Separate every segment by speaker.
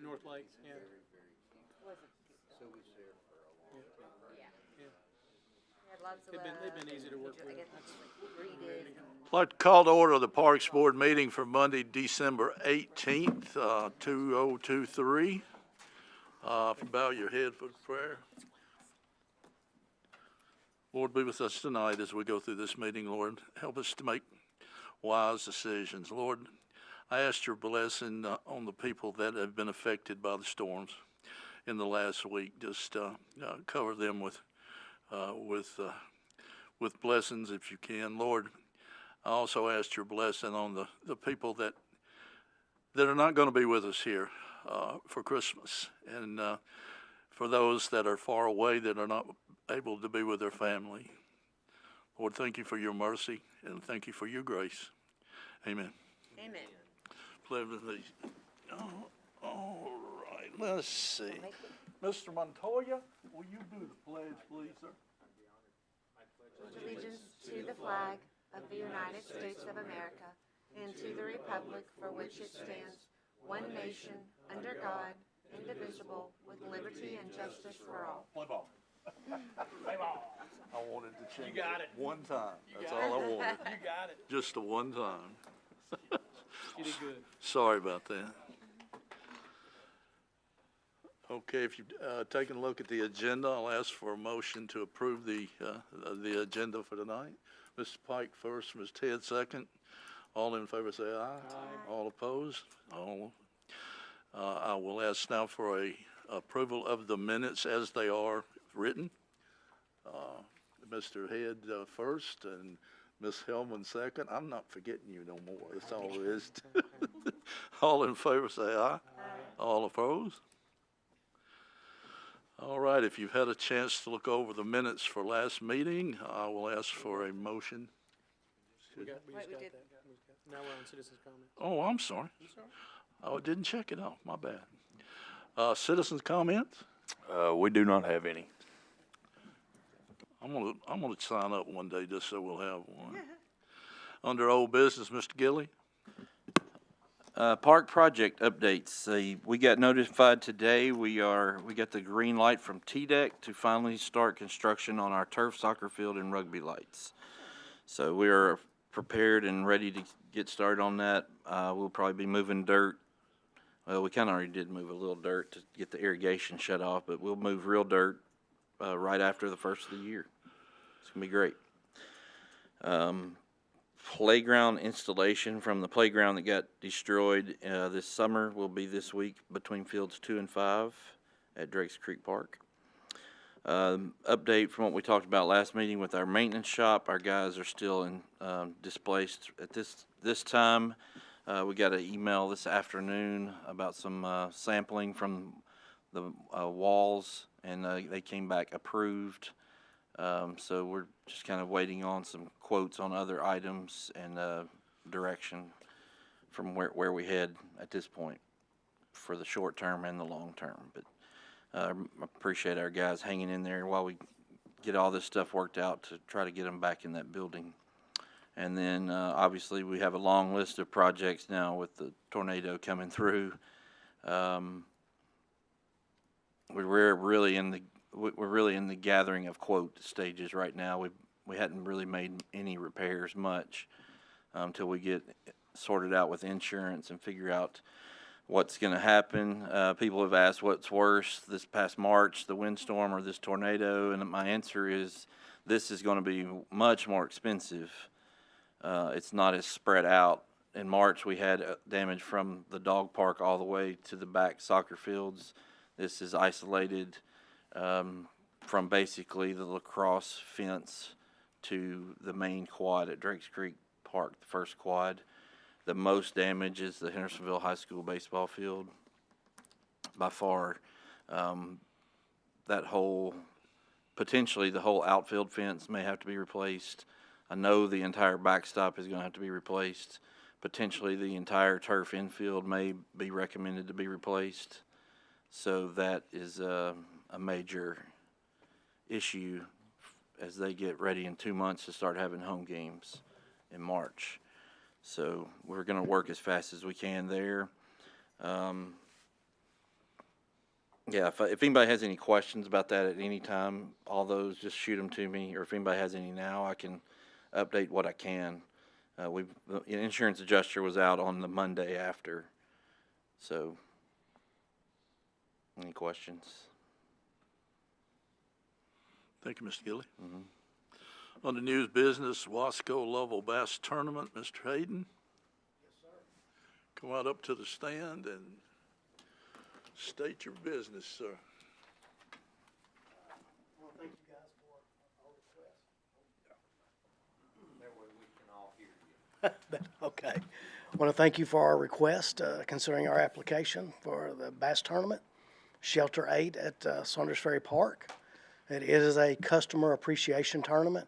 Speaker 1: North Lake, yeah.
Speaker 2: So was there for a long time.
Speaker 1: Yeah.
Speaker 3: Had lots of
Speaker 1: They've been easy to work with.
Speaker 3: greeted.
Speaker 4: I'd like to call to order the Parks Board meeting for Monday, December 18th, 2023. If you bow your head for prayer. Lord, be with us tonight as we go through this meeting, Lord. Help us to make wise decisions. Lord, I ask your blessing on the people that have been affected by the storms in the last week. Just cover them with blessings if you can. Lord, I also ask your blessing on the people that are not going to be with us here for Christmas, and for those that are far away that are not able to be with their family. Lord, thank you for your mercy, and thank you for your grace. Amen.
Speaker 3: Amen.
Speaker 4: Pledge allegiance. All right, let's see. Mr. Montoya, will you do the pledge, please, sir?
Speaker 3: Allegiance to the flag of the United States of America and to the republic for which it stands, one nation, under God, indivisible, with liberty and justice for all.
Speaker 4: Play ball. Play ball. I wanted to change
Speaker 1: You got it.
Speaker 4: one time. That's all I wanted.
Speaker 1: You got it.
Speaker 4: Just the one time.
Speaker 1: You did good.
Speaker 4: Sorry about that. Okay, if you've taken a look at the agenda, I'll ask for a motion to approve the agenda for tonight. Mr. Pike first, Ms. Ted second. All in favor say aye. Aye. All opposed? All. I will ask now for a approval of the minutes as they are written. Mr. Head first and Ms. Hellman second. I'm not forgetting you no more. That's all there is. All in favor say aye. Aye. All opposed? All right, if you've had a chance to look over the minutes for last meeting, I will ask for a motion.
Speaker 1: We just
Speaker 3: Wait,
Speaker 1: got
Speaker 3: we did.
Speaker 1: that. Now we're on citizens' comments.
Speaker 4: Oh, I'm sorry. Oh, I didn't check it off. My bad. Citizens' comments?
Speaker 2: We do not have any.
Speaker 4: I'm gonna sign up one day just so we'll have one. Under old business, Mr. Gilly?
Speaker 5: Park project updates. We got notified today. We got the green light from TDEC to finally start construction on our turf, soccer field, and rugby lights. So we are prepared and ready to get started on that. We'll probably be moving dirt. Well, we kind of already did move a little dirt to get the irrigation shut off, but we'll move real dirt right after the first of the year. It's gonna be great. Playground installation from the playground that got destroyed this summer will be this week between fields 2 and 5 at Drakes Creek Park. Update from what we talked about last meeting with our maintenance shop. Our guys are still displaced at this time. We got an email this afternoon about some sampling from the walls, and they came back approved. So we're just kind of waiting on some quotes on other items and direction from where we head at this point for the short term and the long term. But I appreciate our guys hanging in there while we get all this stuff worked out to try to get them back in that building. And then obviously we have a long list of projects now with the tornado coming through. We're really in the gathering of quote stages right now. We hadn't really made any repairs much until we get sorted out with insurance and figure out what's going to happen. People have asked what's worse, this past March, the windstorm or this tornado, and my answer is this is going to be much more expensive. It's not as spread out. In March, we had damage from the dog park all the way to the back soccer fields. This is isolated from basically the lacrosse fence to the main quad at Drakes Creek Park, the first quad. The most damage is the Hendersonville High School baseball field. By far, potentially the whole outfield fence may have to be replaced. I know the entire backstop is going to have to be replaced. Potentially the entire turf infield may be recommended to be replaced. So that is a major issue as they get ready in 2 months to start having home games in March. So we're going to work as fast as we can there. Yeah, if anybody has any questions about that at any time, all those, just shoot them to me, or if anybody has any now, I can update what I can. The insurance adjuster was out on the Monday after, so any questions?
Speaker 4: Thank you, Mr. Gilly. On the news business, Wasco Level Bass Tournament, Mr. Hayden. Yes, sir. Come out up to the stand and state your business, sir.
Speaker 6: Well, thank you guys for our request.
Speaker 2: That way we can all hear you.
Speaker 6: Okay. I want to thank you for our request, considering our application for the bass tournament, Shelter 8 at Saunders Ferry Park. It is a customer appreciation tournament.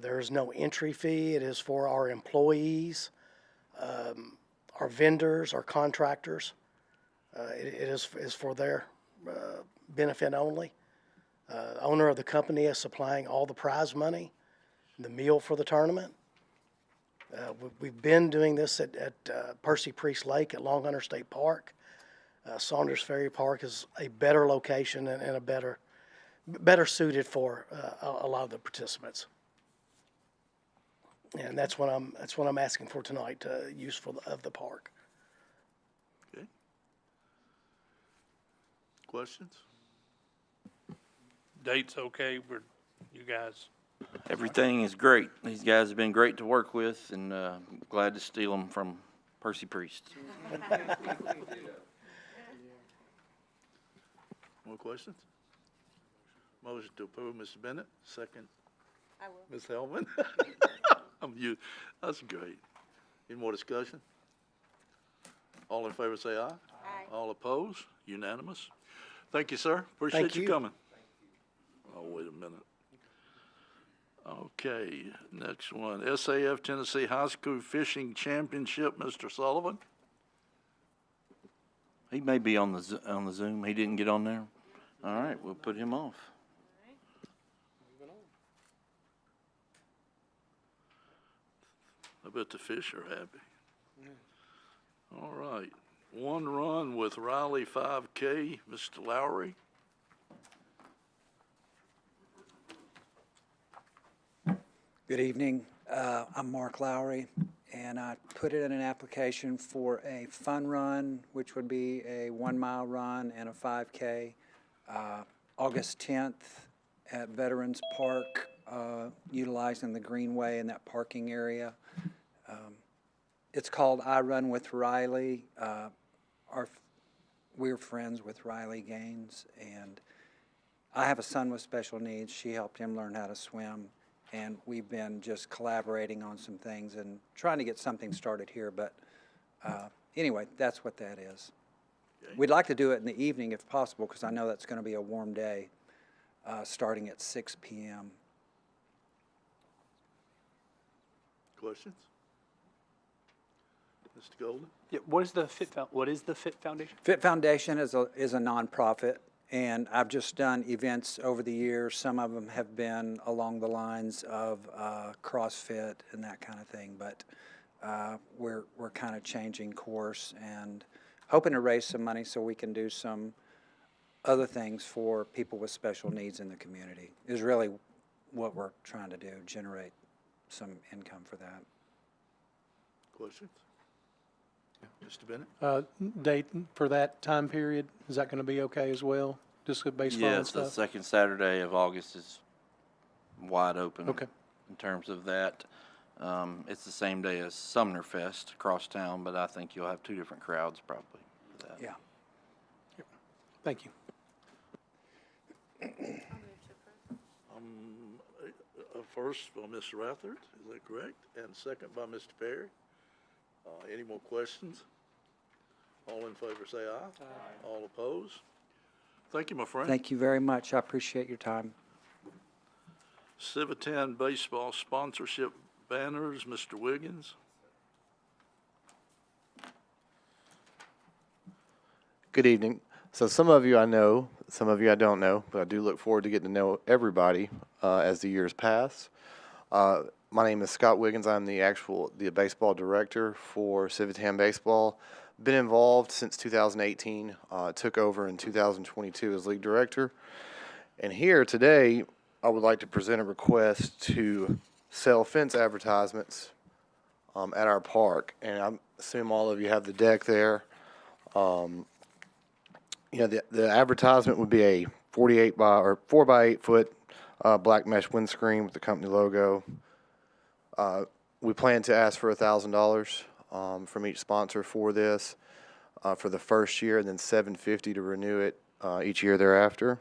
Speaker 6: There is no entry fee. It is for our employees, our vendors, our contractors. It is for their benefit only. The owner of the company is supplying all the prize money, the meal for the tournament. We've been doing this at Percy Priest Lake at Long Hunter State Park. Saunders Ferry Park is a better location and a better suited for a lot of the participants. And that's what I'm asking for tonight, use of the park.
Speaker 4: Okay. Questions?
Speaker 7: Date's okay for you guys?
Speaker 5: Everything is great. These guys have been great to work with, and glad to steal them from Percy Priest.
Speaker 4: More questions? Motion to approve, Mr. Bennett. Second,
Speaker 3: I will.
Speaker 4: Ms. Hellman. That's great. Any more discussion? All in favor say aye.
Speaker 3: Aye.
Speaker 4: All opposed? Unanimous. Thank you, sir. Appreciate
Speaker 6: Thank
Speaker 4: you
Speaker 6: you.
Speaker 4: coming. Oh, wait a minute. Okay, next one. SAF Tennessee High School Fishing Championship, Mr. Sullivan.
Speaker 5: He may be on the Zoom. He didn't get on there. All right, we'll put him off.
Speaker 4: I bet the fish are happy. All right. One run with Riley 5K, Mr. Lowry.
Speaker 8: Good evening. I'm Mark Lowry, and I put in an application for a fun run, which would be a 1 mile run and a 5K, August 10th at Veterans Park, utilizing the greenway in that parking area. It's called I Run with Riley. We're friends with Riley Gaines, and I have a son with special needs. She helped him learn how to swim, and we've been just collaborating on some things and trying to get something started here. But anyway, that's what that is.
Speaker 4: Okay.
Speaker 8: We'd like to do it in the evening if possible, because I know that's going to be a warm day, starting at 6 p.m.
Speaker 4: Questions? Mr. Golden?
Speaker 1: Yeah, what is the Fit Foundation?
Speaker 8: Fit Foundation is a nonprofit, and I've just done events over the years. Some of them have been along the lines of CrossFit and that kind of thing, but we're kind of changing course and hoping to raise some money so we can do some other things for people with special needs in the community. Is really what we're trying to do, generate some income for that.
Speaker 4: Questions? Mr. Bennett?
Speaker 1: Date for that time period, is that going to be okay as well? Just with baseball and
Speaker 5: Yes, the
Speaker 1: stuff?
Speaker 5: second Saturday of August is wide open.
Speaker 1: Okay.
Speaker 5: In terms of that. It's the same day as Sumner Fest across town, but I think you'll have two different crowds probably for that.
Speaker 8: Yeah.
Speaker 1: Thank you.
Speaker 4: First by Ms. Rathert, is that correct? And second by Mr. Perry. Any more questions? All in favor say aye. Aye. All opposed? Thank you, my friend.
Speaker 8: Thank you very much. I appreciate your time.
Speaker 4: Civitan Baseball Sponsorship Banners, Mr. Wiggins.
Speaker 9: Good evening. So some of you I know, some of you I don't know, but I do look forward to getting to know everybody as the years pass. My name is Scott Wiggins. I'm the baseball director for Civitan Baseball. Been involved since 2018. Took over in 2022 as league director. And here today, I would like to present a request to sell fence advertisements at our park. And I assume all of you have the deck there. The advertisement would be a 4 by 8 foot black mesh windscreen with the company logo. We plan to ask for $1,000 from each sponsor for this for the first year, and then $750 to renew it each year thereafter.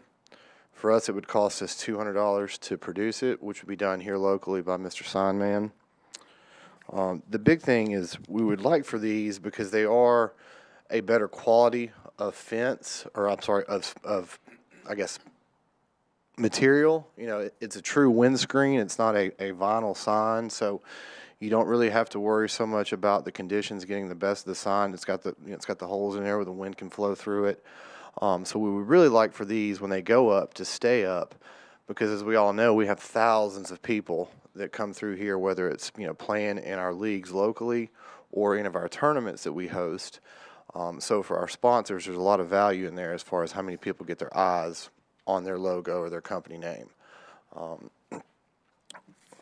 Speaker 9: For us, it would cost us $200 to produce it, which would be done here locally by Mr. Signman. The big thing is we would like for these, because they are a better quality of fence, or I'm sorry, of I guess, material. It's a true windscreen. It's not a vinyl sign, so you don't really have to worry so much about the conditions getting the best of the sign. It's got the holes in there where the wind can flow through it. So we would really like for these, when they go up, to stay up, because as we all know, we have thousands of people that come through here, whether it's playing in our leagues locally or any of our tournaments that we host. So for our sponsors, there's a lot of value in there as far as how many people get their eyes on their logo or their company name. Let's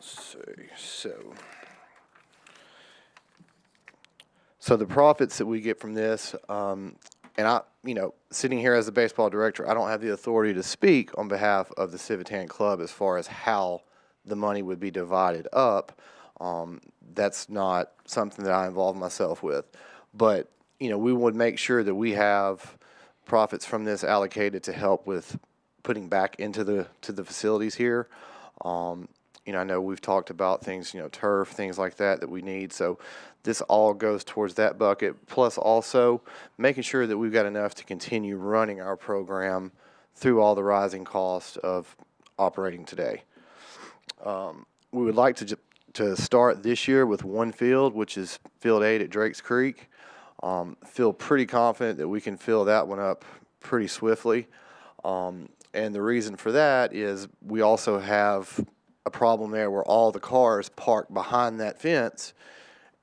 Speaker 9: see. So the profits that we get from this, and I, sitting here as the baseball director, I don't have the authority to speak on behalf of the Civitan Club as far as how the money would be divided up. That's not something that I involve myself with. But, we would make sure that we have profits from this allocated to help with putting back into the facilities here. I know we've talked about things, turf, things like that we need. So this all goes towards that bucket, plus also making sure that we've got enough to continue running our program through all the rising costs of operating today. We would like to start this year with one field, which is Field 8 at Drakes Creek. Feel pretty confident that we can fill that one up pretty swiftly. And the reason for that is we also have a problem there where all the cars park behind that fence,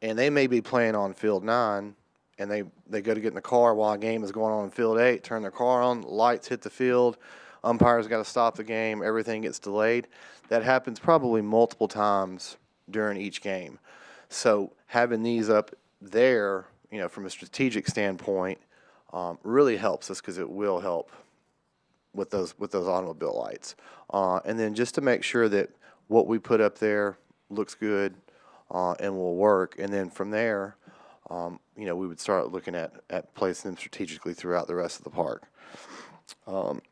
Speaker 9: and they may be playing on Field 9, and they go to get in the car while a game is going on in Field 8, turn their car on, lights hit the field, umpires got to stop the game, everything gets delayed. That happens probably multiple times during each game. So having these up there, from a strategic standpoint, really helps us, because it will help with those automobile lights. And then just to make sure that what we put up there looks good and will work. And then from there, we would start looking at placing them strategically throughout the rest of the park. And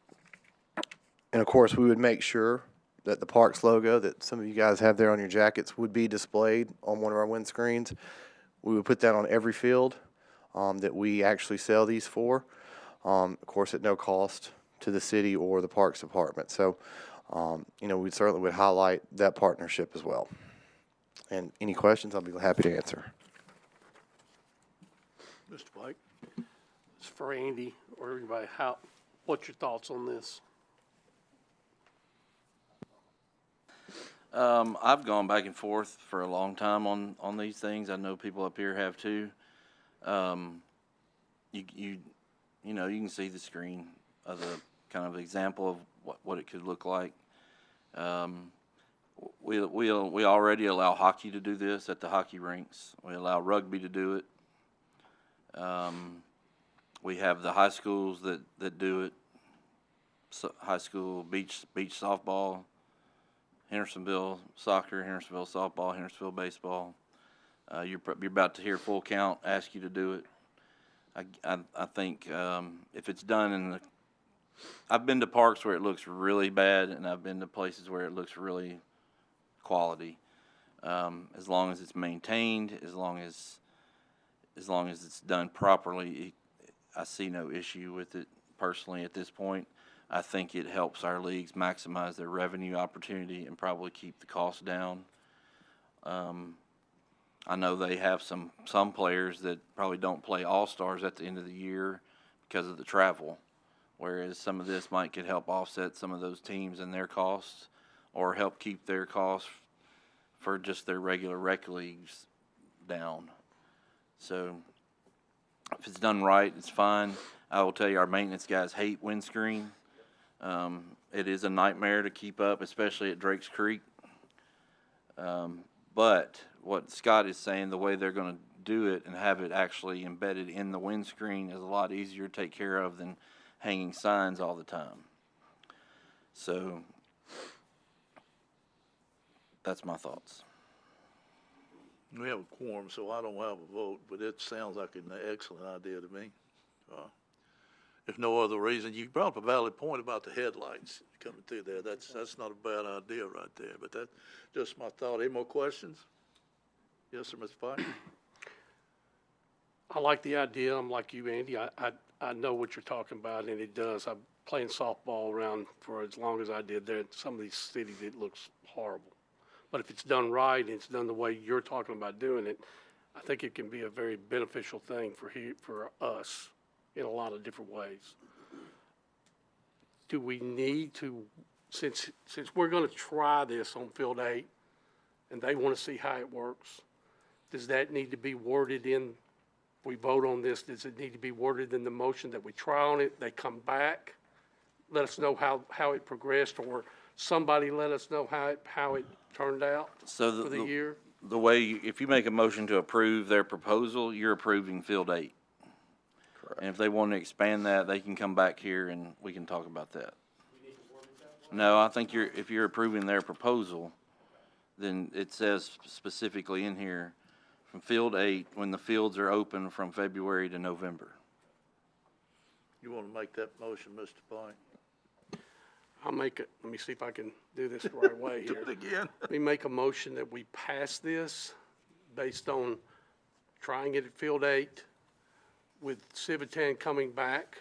Speaker 9: of course, we would make sure that the park's logo that some of you guys have there on your jackets would be displayed on one of our windscreens. We would put that on every field that we actually sell these for, of course, at no cost to the city or the Parks Department. So, we certainly would highlight that partnership as well. And any questions, I'll be happy to answer.
Speaker 7: Mr. Blake, it's for Andy or everybody. What's your thoughts on this?
Speaker 5: I've gone back and forth for a long time on these things. I know people up here have too. You can see the screen of the kind of example of what it could look like. We already allow hockey to do this at the hockey rinks. We allow rugby to do it. We have the high schools that do it. So high school beach softball, Hendersonville soccer, Hendersonville softball, Hendersonville baseball. You're about to hear Full Count ask you to do it. I think if it's done I've been to parks where it looks really bad, and I've been to places where it looks really quality. As long as it's maintained, as long as it's done properly, I see no issue with it personally at this point. I think it helps our leagues maximize their revenue opportunity and probably keep the cost down. I know they have some players that probably don't play all-stars at the end of the year because of the travel, whereas some of this could help offset some of those teams and their costs, or help keep their costs for just their regular rec leagues down. So If it's done right, it's fine. I will tell you, our maintenance guys hate windscreen. It is a nightmare to keep up, especially at Drake's Creek. But what Scott is saying, the way they're going to do it and have it actually embedded in the windscreen is a lot easier to take care of than hanging signs all the time. So that's my thoughts.
Speaker 4: We have a quorum, so I don't have a vote, but it sounds like an excellent idea to me. If no other reason, you brought up a valid point about the headlights coming through there. That's not a bad idea right there, but that's just my thought. Any more questions? Yes, sir, Mr. Pike?
Speaker 7: I like the idea. I'm like you, Andy. I know what you're talking about, and it does. I'm playing softball around for as long as I did there. In some of these cities, it looks horrible. But if it's done right and it's done the way you're talking about doing it, I think it can be a very beneficial thing for us in a lot of different ways. Do we need to, since we're going to try this on Field 8 and they want to see how it works, does that need to be worded in, we vote on this, does it need to be worded in the motion that we try on it, they come back, let us know how it progressed, or somebody let us know how it turned out
Speaker 5: So
Speaker 7: for the year?
Speaker 5: The way, if you make a motion to approve their proposal, you're approving Field 8. Correct. And if they want to expand that, they can come back here and we can talk about that. No, I think if you're approving their proposal, then it says specifically in here, from Field 8, when the fields are open from February to November.
Speaker 4: You want to make that motion, Mr. Pike?
Speaker 7: I'll make it, let me see if I can do this the right way
Speaker 4: Do
Speaker 7: here.
Speaker 4: it again.
Speaker 7: Let me make a motion that we pass this based on trying it at Field 8 with Civitan coming back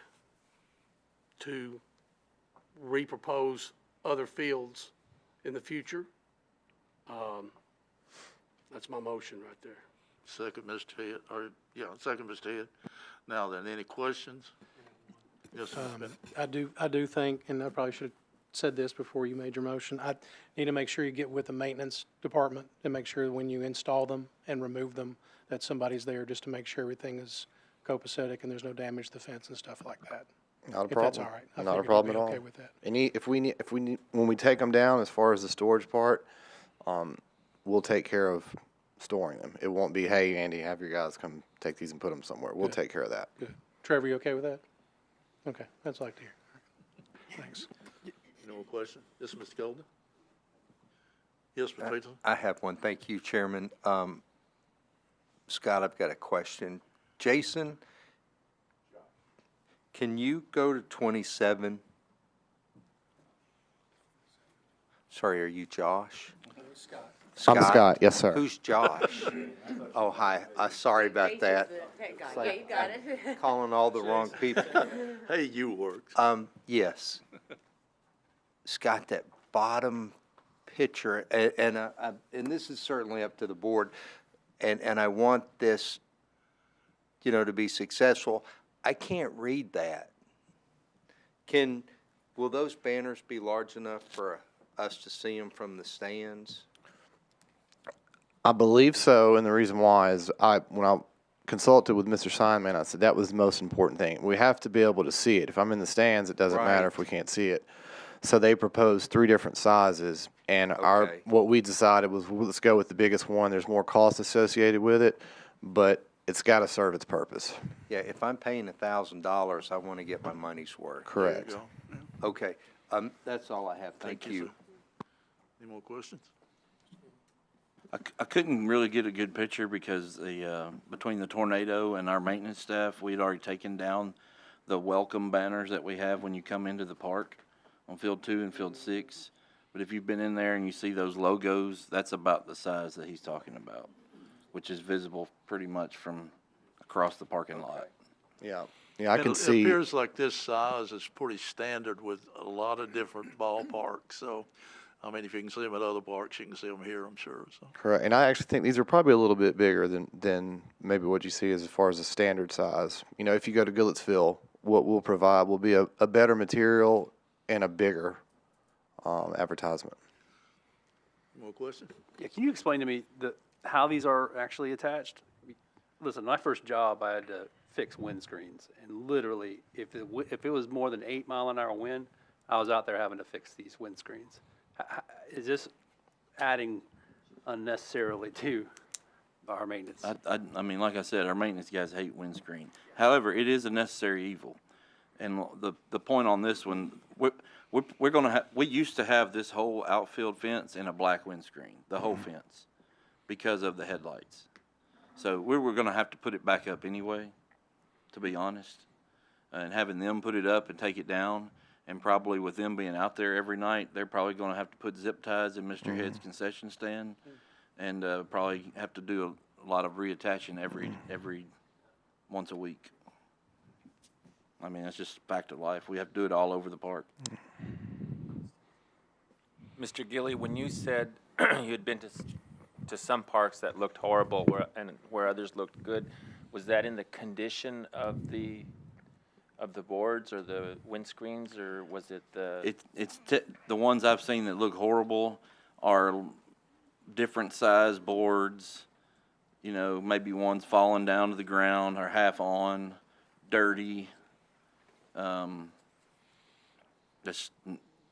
Speaker 7: to repropose other fields in the future. That's my motion right there.
Speaker 4: Second, Mr. Head, second, Mr. Head. Now then, any questions? Yes, sir, Ms. Bennett.
Speaker 1: I do think, and I probably should have said this before you made your motion, I need to make sure you get with the maintenance department and make sure when you install them and remove them, that somebody's there just to make sure everything is copacetic and there's no damage to the fence and stuff like that.
Speaker 9: Not a
Speaker 1: If
Speaker 9: problem.
Speaker 1: that's all right. I
Speaker 9: Not a
Speaker 1: figured you'd
Speaker 9: problem
Speaker 1: be
Speaker 9: at all.
Speaker 1: okay with that.
Speaker 9: And if we need, when we take them down, as far as the storage part, we'll take care of storing them. It won't be, hey, Andy, have your guys come take these and put them somewhere. We'll
Speaker 1: Good.
Speaker 9: take care of that.
Speaker 1: Good. Trevor, you okay with that? Okay, that's what I like to hear. Thanks.
Speaker 4: No more questions? Yes, Mr. Golden? Yes, Mr. Peterson?
Speaker 2: I have one. Thank you, Chairman. Scott, I've got a question. Jason, can you go to 27? Sorry, are you Josh?
Speaker 9: I'm Scott. Yes, sir.
Speaker 2: Who's Josh? Oh, hi. Sorry about that.
Speaker 3: Yeah, you got it.
Speaker 2: Calling all the wrong people.
Speaker 4: Hey, you worked.
Speaker 2: Yes. Scott, that bottom picture, and this is certainly up to the board, and I want this, to be successful. I can't read that. Will those banners be large enough for us to see them from the stands?
Speaker 9: I believe so, and the reason why is when I consulted with Mr. Steinman, I said that was the most important thing. We have to be able to see it. If I'm in the stands, it doesn't matter if we can't see it. So they proposed 3 different sizes, and
Speaker 2: Okay.
Speaker 9: what we decided was let's go with the biggest one. There's more cost associated with it, but it's got to serve its purpose.
Speaker 2: Yeah, if I'm paying $1,000, I want to get my money's worth.
Speaker 9: Correct.
Speaker 4: There you go.
Speaker 2: Okay, that's all I have. Thank you.
Speaker 4: sir. Any more questions?
Speaker 5: I couldn't really get a good picture because between the tornado and our maintenance staff, we'd already taken down the welcome banners that we have when you come into the park on Field 2 and Field 6. But if you've been in there and you see those logos, that's about the size that he's talking about, which is visible pretty much from across the parking lot.
Speaker 9: Yeah. Yeah, I
Speaker 4: And
Speaker 9: can
Speaker 4: it
Speaker 9: see.
Speaker 4: appears like this size is pretty standard with a lot of different ballparks. So, I mean, if you can see them at other parks, you can see them here, I'm sure. So,
Speaker 9: Correct. And I actually think these are probably a little bit bigger than maybe what you see as far as a standard size. If you go to Goodlettsville, what we'll provide will be a better material and a bigger advertisement.
Speaker 4: more questions?
Speaker 10: Yeah, can you explain to me how these are actually attached? Listen, my first job, I had to fix windscreens. And literally, if it was more than 8-mile-an-hour wind, I was out there having to fix these windscreens. Is this adding unnecessarily to our maintenance?
Speaker 5: I mean, like I said, our maintenance guys hate windscreen. However, it is a necessary evil. And the point on this one, we're gonna have, we used to have this whole outfield fence in a black windscreen, the whole fence, because of the headlights. So we were gonna have to put it back up anyway, to be honest. And having them put it up and take it down, and probably with them being out there every night, they're probably gonna have to put zip ties in Mr. Head's concession stand, and probably have to do a lot of reattaching every once a week. I mean, it's just fact of life. We have to do it all over the park.
Speaker 11: Mr. Gilly, when you said you had been to some parks that looked horrible where others looked good, was that in the condition of the boards or the windscreens, or was it the?
Speaker 5: The ones I've seen that look horrible are different size boards. You know, maybe one's falling down to the ground or half on, dirty. That's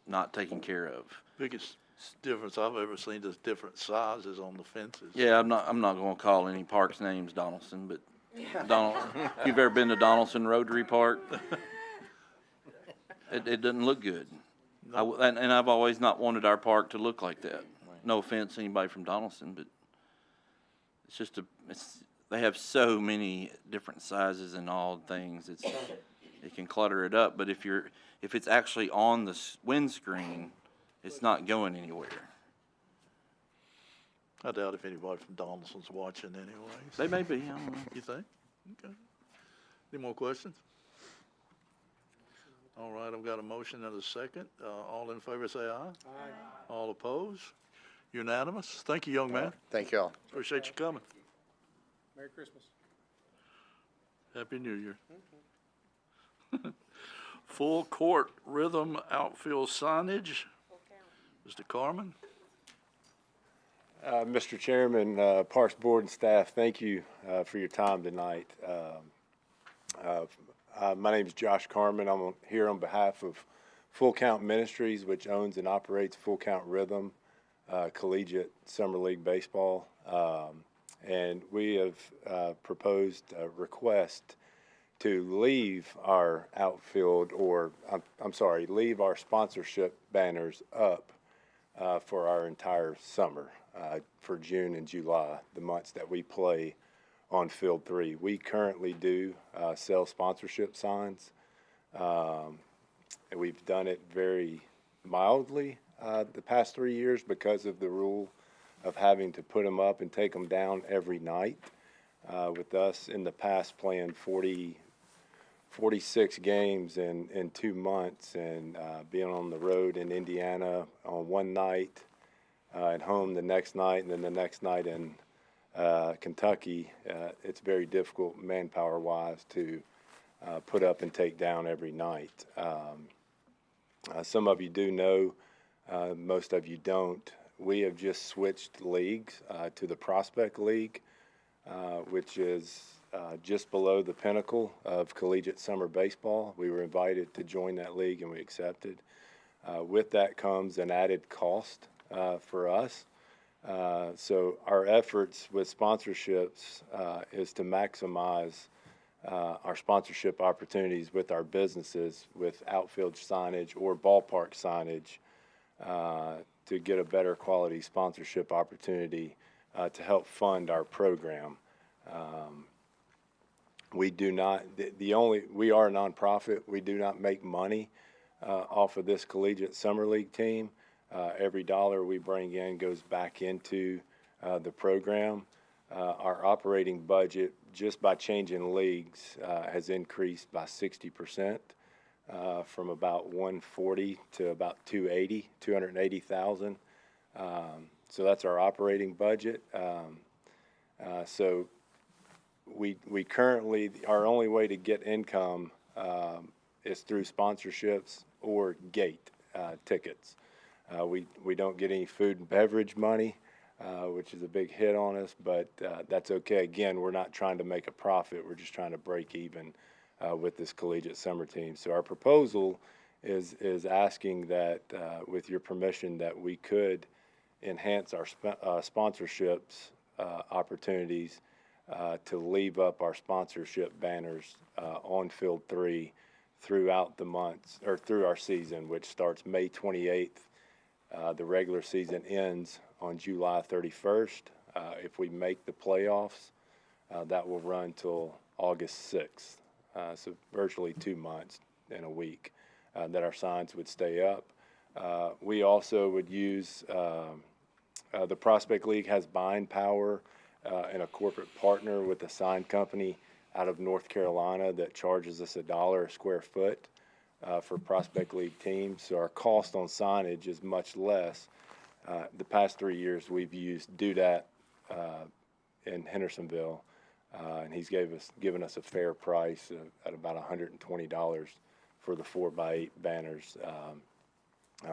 Speaker 5: not taken care of.
Speaker 4: Biggest difference I've ever seen is different sizes on the fences.
Speaker 5: Yeah, I'm not going to call any parks names Donaldson, but if you've ever been to Donaldson Rotary Park, it doesn't look good. And I've always not wanted our park to look like that. No offense to anybody from Donaldson, but it's just they have so many different sizes and all things. It can clutter it up. But if it's actually on the windscreen, it's not going anywhere.
Speaker 4: I doubt if anybody from Donaldson's watching anyway.
Speaker 5: They may be. I don't know.
Speaker 4: You think? Okay. Any more questions? All right, I've got a motion and a second. All in favor say aye. Aye. All opposed? Unanimous. Thank you, young man.
Speaker 9: Thank y'all.
Speaker 4: Appreciate you coming.
Speaker 1: Merry Christmas.
Speaker 4: Happy New Year. Full court rhythm outfield signage. Mr. Carmen.
Speaker 12: Mr. Chairman, Parks Board and staff, thank you for your time tonight. My name is Josh Carmen. I'm here on behalf of Full Count Ministries, which owns and operates Full Count Rhythm Collegiate Summer League Baseball. And we have proposed a request to leave our outfield, or leave our sponsorship banners up for our entire summer, for June and July, the months that we play on Field 3. We currently do sell sponsorship signs, and we've done it very mildly the past 3 years because of the rule of having to put them up and take them down every night. With us in the past playing 46 games in 2 months, and being on the road in Indiana on one night, at home the next night, and then the next night in Kentucky, it's very difficult manpower-wise to put up and take down every night. Some of you do know, most of you don't. We have just switched leagues to the Prospect League, which is just below the pinnacle of collegiate summer baseball. We were invited to join that league, and we accepted. With that comes an added cost for us. So our efforts with sponsorships is to maximize our sponsorship opportunities with our businesses, with outfield signage or ballpark signage, to get a better quality sponsorship opportunity to help fund our program. We do not, we are a nonprofit. We do not make money off of this collegiate summer league team. Every dollar we bring in goes back into the program. Our operating budget, just by changing leagues, has increased by 60%, from about 140 to about 280,000. So that's our operating budget. So we currently, our only way to get income is through sponsorships or gate tickets. We don't get any food and beverage money. which is a big hit on us, but that's okay. Again, we're not trying to make a profit. We're just trying to break even with this collegiate summer team. So our proposal is asking that, with your permission, that we could enhance our sponsorships opportunities to leave up our sponsorship banners on Field 3 throughout the months, or through our season, which starts May 28th. The regular season ends on July 31st. If we make the playoffs, that will run till August 6th. So virtually 2 months and a week that our signs would stay up. We also would use, the Prospect League has buying power and a corporate partner with a sign company out of North Carolina that charges us $1 a square foot for Prospect League teams. So our cost on signage is much less. The past 3 years we've used Do Dat in Hendersonville, and he's given us a fair price at about $120 for the 4x8 banners.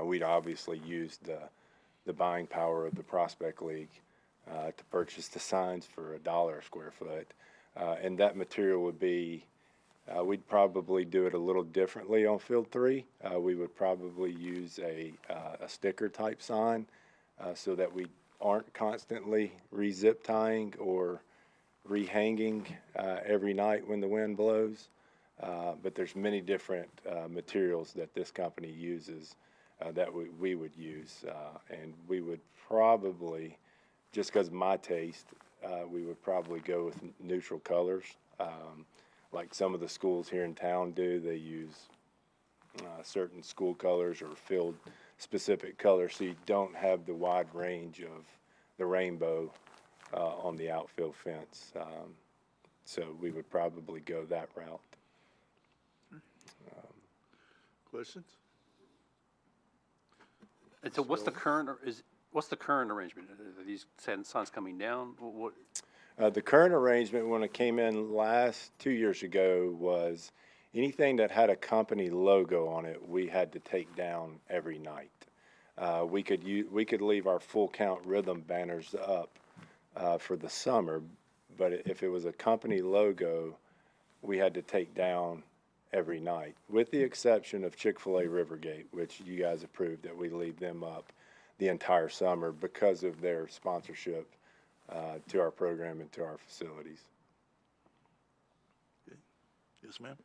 Speaker 12: We'd obviously used the buying power of the Prospect League to purchase the signs for $1 a square foot. And that material would be, we'd probably do it a little differently on Field 3. We would probably use a sticker type sign so that we aren't constantly re-zip tying or rehanging every night when the wind blows. But there's many different materials that this company uses that we would use. And we would probably, just because of my taste, we would probably go with neutral colors. Like some of the schools here in town do. They use certain school colors or field specific colors, so you don't have the wide range of the rainbow on the outfield fence. So we would probably go that route.
Speaker 4: Questions?
Speaker 10: And so what's the current arrangement? Are these signs coming down? What?
Speaker 12: The current arrangement when it came in 2 years ago was anything that had a company logo on it, we had to take down every night. We could leave our full count rhythm banners up for the summer, but if it was a company logo, we had to take down every night, with the exception of Chick-fil-A Rivergate, which you guys approved that we leave them up the entire summer because of their sponsorship to our program and to our facilities.
Speaker 4: Okay. Yes, ma'am.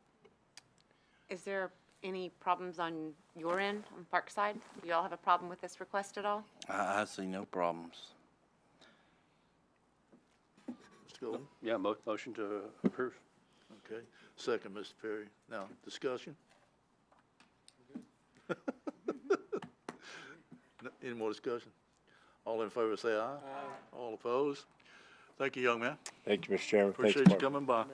Speaker 13: Is there any problems on your end, on Parkside? Do you all have a problem with this request at all?
Speaker 5: I see no problems.
Speaker 4: Mr. Golden?
Speaker 10: Yeah, motion to approve.
Speaker 4: Okay. Second, Mr. Perry. Now, discussion? Any more discussion? All in favor say aye. Aye. All opposed? Thank you, young man.
Speaker 12: Thank you, Mr. Chairman.
Speaker 4: Appreciate
Speaker 12: Thanks,
Speaker 4: you
Speaker 12: Mark.
Speaker 4: coming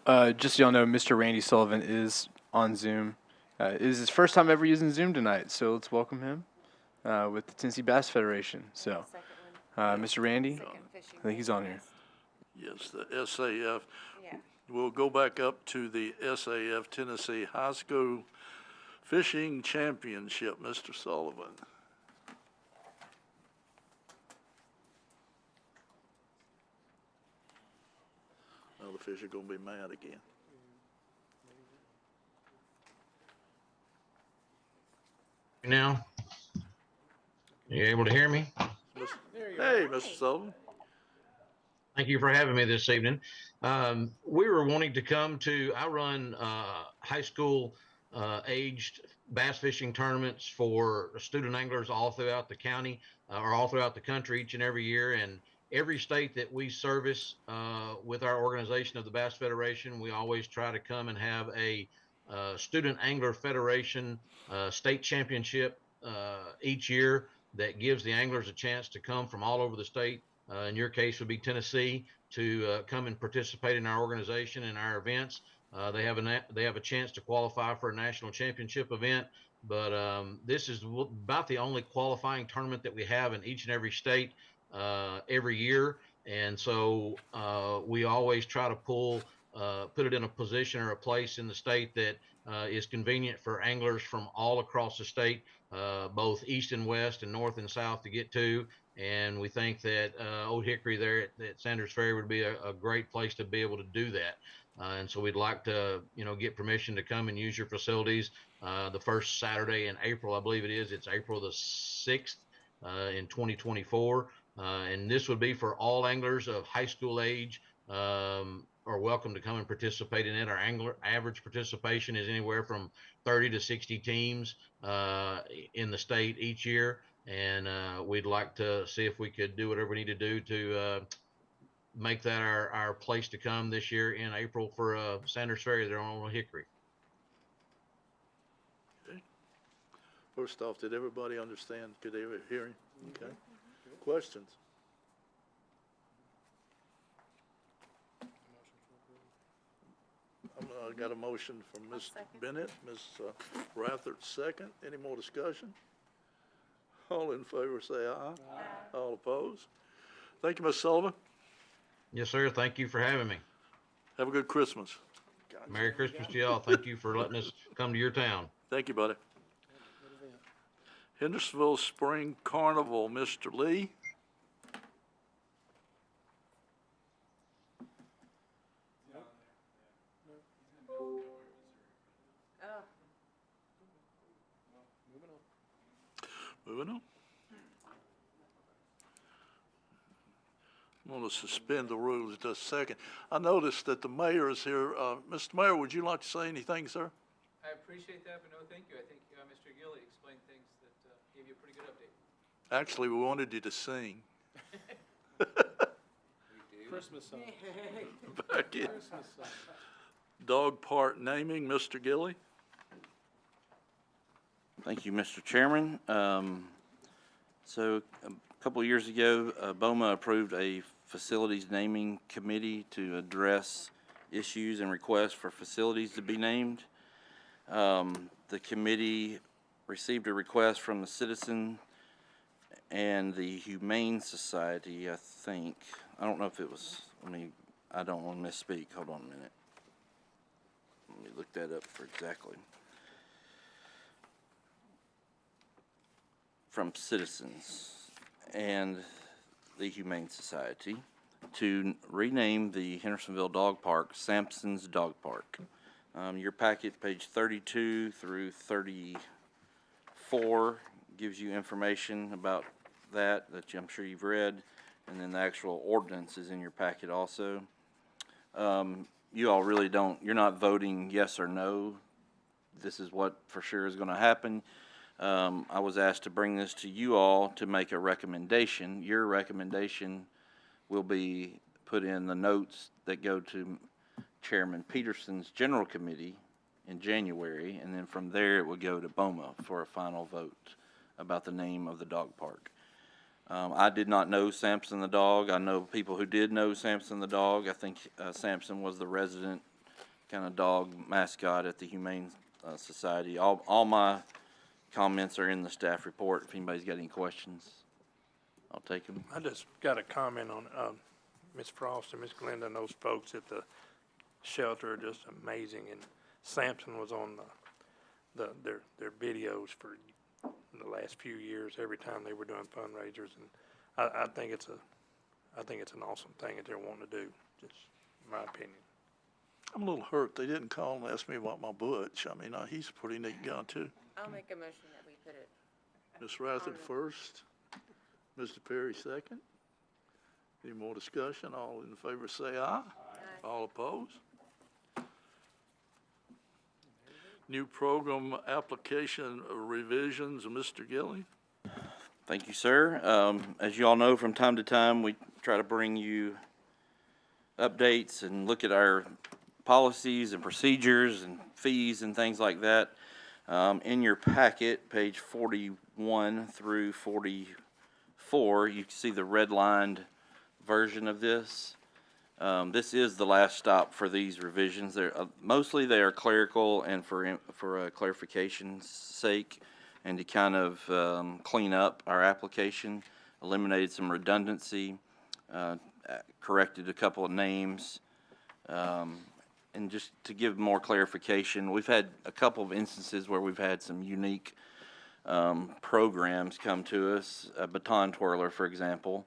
Speaker 4: by.
Speaker 14: Just so y'all know, Mr. Randy Sullivan is on Zoom. It is his first time ever using Zoom tonight, so let's welcome him with the Tennessee Bass Federation. So, Mr. Randy, I think he's on here.
Speaker 4: Yes, the SAF.
Speaker 13: Yeah.
Speaker 4: We'll go back up to the SAF Tennessee High School Fishing Championship, Mr. Sullivan. Well, the fish are gonna be mad again.
Speaker 15: Now, you able to hear me?
Speaker 4: Hey, Mr. Sullivan.
Speaker 15: Thank you for having me this evening. We were wanting to come to, I run high school aged bass fishing tournaments for student anglers all throughout the county or all throughout the country each and every year. And every state that we service with our organization of the Bass Federation, we always try to come and have a Student Angler Federation state championship each year that gives the anglers a chance to come from all over the state. In your case would be Tennessee, to come and participate in our organization and our events. They have a chance to qualify for a national championship event, but this is about the only qualifying tournament that we have in each and every state every year. And so we always try to put it in a position or a place in the state that is convenient for anglers from all across the state, both east and west and north and south to get to. And we think that Old Hickory there at Sanders Ferry would be a great place to be able to do that. And so we'd like to, get permission to come and use your facilities the first Saturday in April, I believe it is. It's April the 6th in 2024. And this would be for all anglers of high school age. Are welcome to come and participate in it. Our angler average participation is anywhere from 30 to 60 teams in the state each year. And we'd like to see if we could do whatever we need to do to make that our place to come this year in April for Sanders Ferry there on Old Hickory.
Speaker 4: Okay. First off, did everybody understand? Could they hear him? Okay. Questions? I got a motion from Ms. Bennett, Ms. Rathert, second. Any more discussion? All in favor say aye. Aye. All opposed? Thank you, Ms. Sullivan.
Speaker 15: Yes, sir. Thank you for having me.
Speaker 4: Have a good Christmas.
Speaker 15: Merry Christmas to y'all. Thank you for letting us come to your town.
Speaker 4: Thank you, buddy. Hendersonville Spring Carnival, Mr. Lee. Moving on. I'm going to suspend the rules just a second. I noticed that the mayor is here. Mr. Mayor, would you like to say anything, sir?
Speaker 16: I appreciate that, but no, thank you. I think Mr. Gilly explained things that gave you a pretty good update.
Speaker 4: Actually, we wanted you to sing.
Speaker 1: Christmas song.
Speaker 4: Back in. Dog park naming, Mr. Gilly.
Speaker 5: Thank you, Mr. Chairman. So a couple of years ago, BOMA approved a facilities naming committee to address issues and requests for facilities to be named. The committee received a request from the citizen and the Humane Society, I think. I don't know if it was, I don't want to misspeak. Hold on a minute. Let me look that up for exactly. From citizens and the Humane Society to rename the Hendersonville Dog Park Sampson's Dog Park. Your packet, page 32 through 34, gives you information about that I'm sure you've read, and then the actual ordinance is in your packet also. You all really you're not voting yes or no. This is what for sure is going to happen. I was asked to bring this to you all to make a recommendation. Your recommendation will be put in the notes that go to Chairman Peterson's General Committee in January, and then from there it would go to BOMA for a final vote about the name of the dog park. I did not know Samson the dog. I know people who did know Samson the dog. I think Samson was the resident kind of dog mascot at the Humane Society. All my comments are in the staff report. If anybody's got any questions, I'll take them.
Speaker 17: I just got a comment on Ms. Frost and Ms. Glenda and those folks at the shelter are just amazing. And Sampson was on their videos for the last few years. Every time they were doing fundraisers, and I think it's an awesome thing that they're wanting to do. Just my opinion.
Speaker 4: I'm a little hurt they didn't call and ask me about my butch. I mean, he's a pretty neat guy too.
Speaker 13: I'll make a motion that we put it.
Speaker 4: Ms. Rathod first, Mr. Perry second. Any more discussion? All in favor say aye. Aye. All opposed? New program application revisions, Mr. Gilly.
Speaker 5: Thank you, sir. As you all know, from time to time, we try to bring you updates and look at our policies and procedures and fees and things like that. In your packet, page 41 through 44, you can see the redlined version of this. This is the last stop for these revisions. Mostly they are clerical and for clarification's sake, and to kind of clean up our application, eliminated some redundancy, corrected a couple of names, and just to give more clarification, we've had a couple of instances where we've had some unique programs come to us, a baton twirler, for example,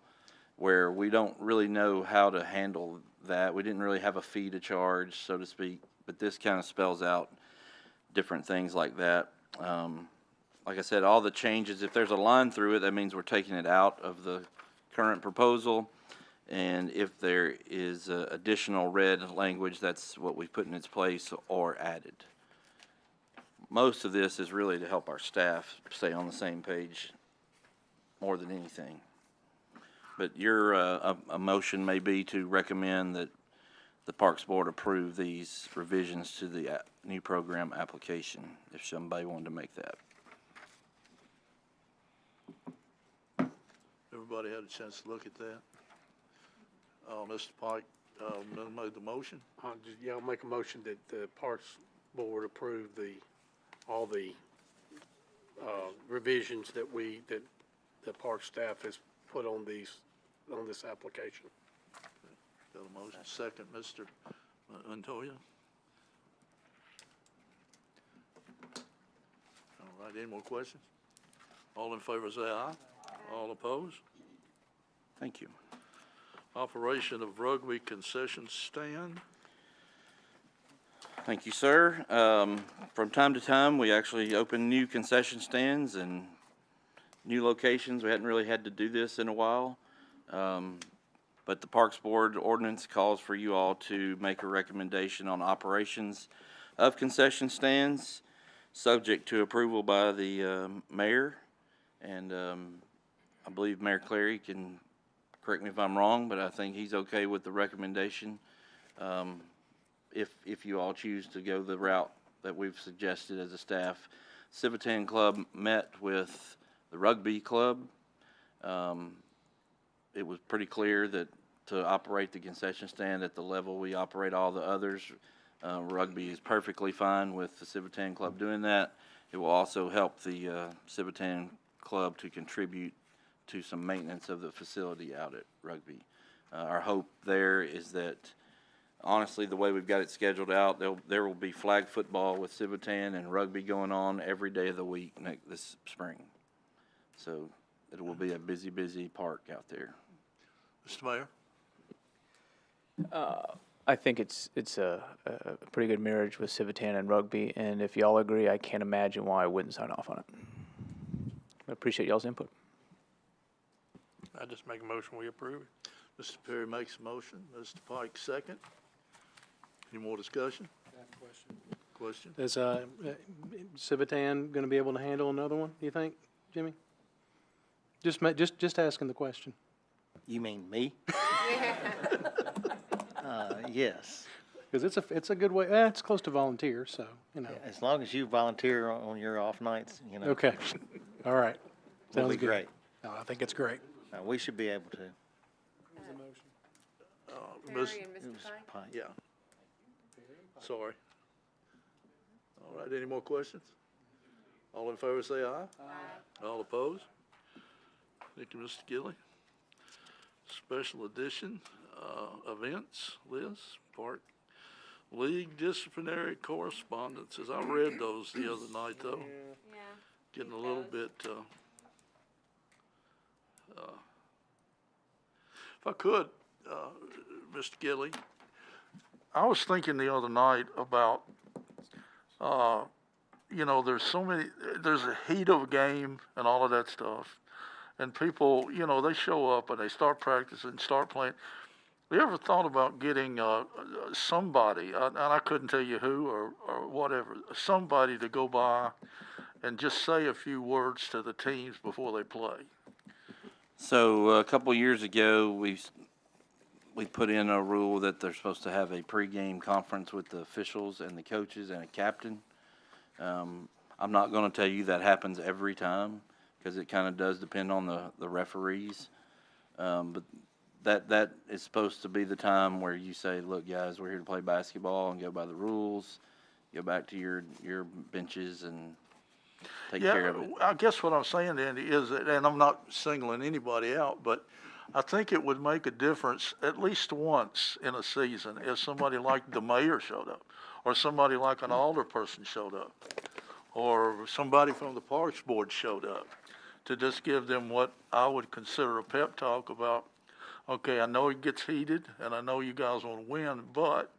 Speaker 5: where we don't really know how to handle that. We didn't really have a fee to charge, so to speak, but this kind of spells out different things like that. Like I said, all the changes, if there's a line through it, that means we're taking it out of the current proposal. And if there is additional red language, that's what we put in its place or added. Most of this is really to help our staff stay on the same page more than anything. But your a motion may be to recommend that the Parks Board approve these revisions to the new program application, if somebody wanted to make that.
Speaker 4: Everybody had a chance to look at that? Mr. Pike, made the motion?
Speaker 7: I'll make a motion that the Parks Board approve all the revisions that the park staff has put on this application.
Speaker 4: Got a motion, second, Mr. Montoya. All right, any more questions? All in favor say aye. All opposed?
Speaker 5: Thank you.
Speaker 4: Operation of rugby concession stand.
Speaker 5: Thank you, sir. From time to time, we actually open new concession stands and new locations. We hadn't really had to do this in a while. But the Parks Board ordinance calls for you all to make a recommendation on operations of concession stands, subject to approval by the mayor. And I believe Mayor Clary can correct me if I'm wrong, but I think he's okay with the recommendation. If you all choose to go the route that we've suggested as a staff. Civitan Club met with the rugby club. It was pretty clear that to operate the concession stand at the level we operate all the others, rugby is perfectly fine with the Civitan Club doing that. It will also help the Civitan Club to contribute to some maintenance of the facility out at rugby. Our hope there is that, honestly, the way we've got it scheduled out, there will be flag football with Civitan and rugby going on every day of the week this spring. So it will be a busy, busy park out there.
Speaker 4: Mr. Mayor?
Speaker 18: I think it's a pretty good marriage with Civitan and rugby, and if y'all agree, I can't imagine why I wouldn't sign off on it. I appreciate y'all's input.
Speaker 17: I just make a motion, we approve it.
Speaker 4: Mr. Perry makes a motion. Mr. Pike, second. Any more discussion? Question?
Speaker 1: Is Civitan going to be able to handle another one, do you think, Jimmy? Just asking the question.
Speaker 19: You mean me? Yes.
Speaker 1: Because it's a good way, it's close to volunteer, so, you know.
Speaker 19: As long as you volunteer on your off nights, you know.
Speaker 1: Okay, all right.
Speaker 19: That'll
Speaker 1: Sounds
Speaker 19: be
Speaker 1: good.
Speaker 19: great.
Speaker 1: No, I think it's great.
Speaker 19: We should be able to.
Speaker 13: Perry and Mr. Pike?
Speaker 4: Yeah. Sorry. All right, any more questions? All in favor say aye. Aye. All opposed? Thank you, Mr. Gilly. Special edition events, Liz, Park League disciplinary correspondences. I read those the other night, though.
Speaker 13: Yeah.
Speaker 4: Getting a little bit, if I could, Mr. Gilly, I was thinking the other night about, you know, there's a heat of a game and all of that stuff. And people, you know, they show up and they start practicing, start playing. Have you ever thought about getting somebody, and I couldn't tell you who or whatever, somebody to go by and just say a few words to the teams before they play?
Speaker 5: So a couple years ago, we put in a rule that they're supposed to have a pregame conference with the officials and the coaches and a captain. I'm not going to tell you that happens every time because it kind of does depend on the referees. But that is supposed to be the time where you say, look, guys, we're here to play basketball and go by the rules. Go back to your benches and take care of it.
Speaker 4: I guess what I'm saying, Andy, is that, and I'm not singling anybody out, but I think it would make a difference at least once in a season if somebody like the mayor showed up or somebody like an alderperson showed up. or somebody from the Parks Board showed up, to just give them what I would consider a pep talk about, okay, I know it gets heated, and I know you guys want to win, but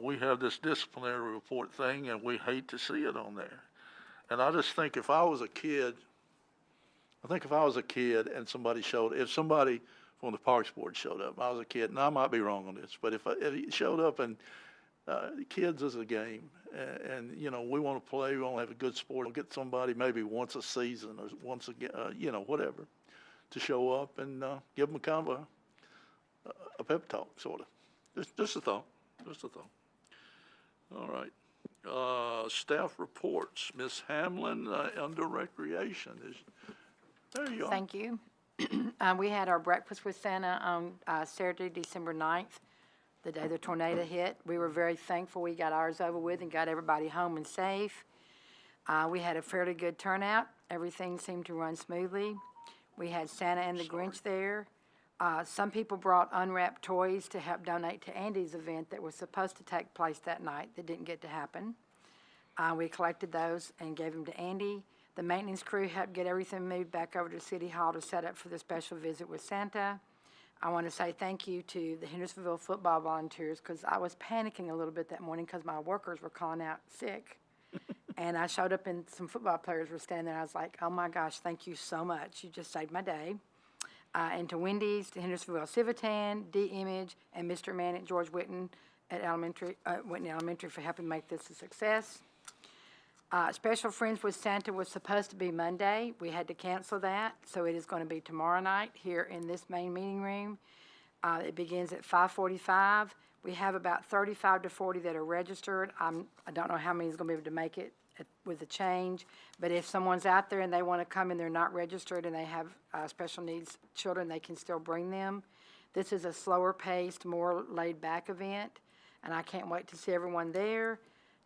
Speaker 4: we have this disciplinary report thing, and we hate to see it on there. And I just think if I was a kid and somebody if somebody from the Parks Board showed up, I was a kid, and I might be wrong on this, but if he showed up and kids is a game, and you know, we want to play, we want to have a good sport, we'll get somebody maybe once a season or once a, you know, whatever, to show up and give them kind of a pep talk, sort of. Just a thought, All right. Staff reports. Ms. Hamlin, under recreation. There you are.
Speaker 20: Thank you. We had our breakfast with Santa on Saturday, December 9th, the day the tornado hit. We were very thankful we got ours over with and got everybody home and safe. We had a fairly good turnout. Everything seemed to run smoothly. We had Santa and the Grinch there. Some people brought unwrapped toys to help donate to Andy's event that was supposed to take place that night that didn't get to happen. We collected those and gave them to Andy. The maintenance crew helped get everything moved back over to City Hall to set up for the special visit with Santa. I want to say thank you to the Hendersonville football volunteers, because I was panicking a little bit that morning because my workers were calling out sick. And I showed up and some football players were standing there. I was like, oh my gosh, thank you so much. You just saved my day. And to Wendy's, to Hendersonville Civitan, D-Image, and Mr. Mann at George Whitney Elementary for helping make this a success. Special Friends with Santa was supposed to be Monday. We had to cancel that, so it is going to be tomorrow night here in this main meeting room. It begins at 5:45. We have about 35 to 40 that are registered. I don't know how many is going to be able to make it with the change, but if someone's out there and they want to come and they're not registered and they have special needs children, they can still bring them. This is a slower paced, more laid back event, and I can't wait to see everyone there.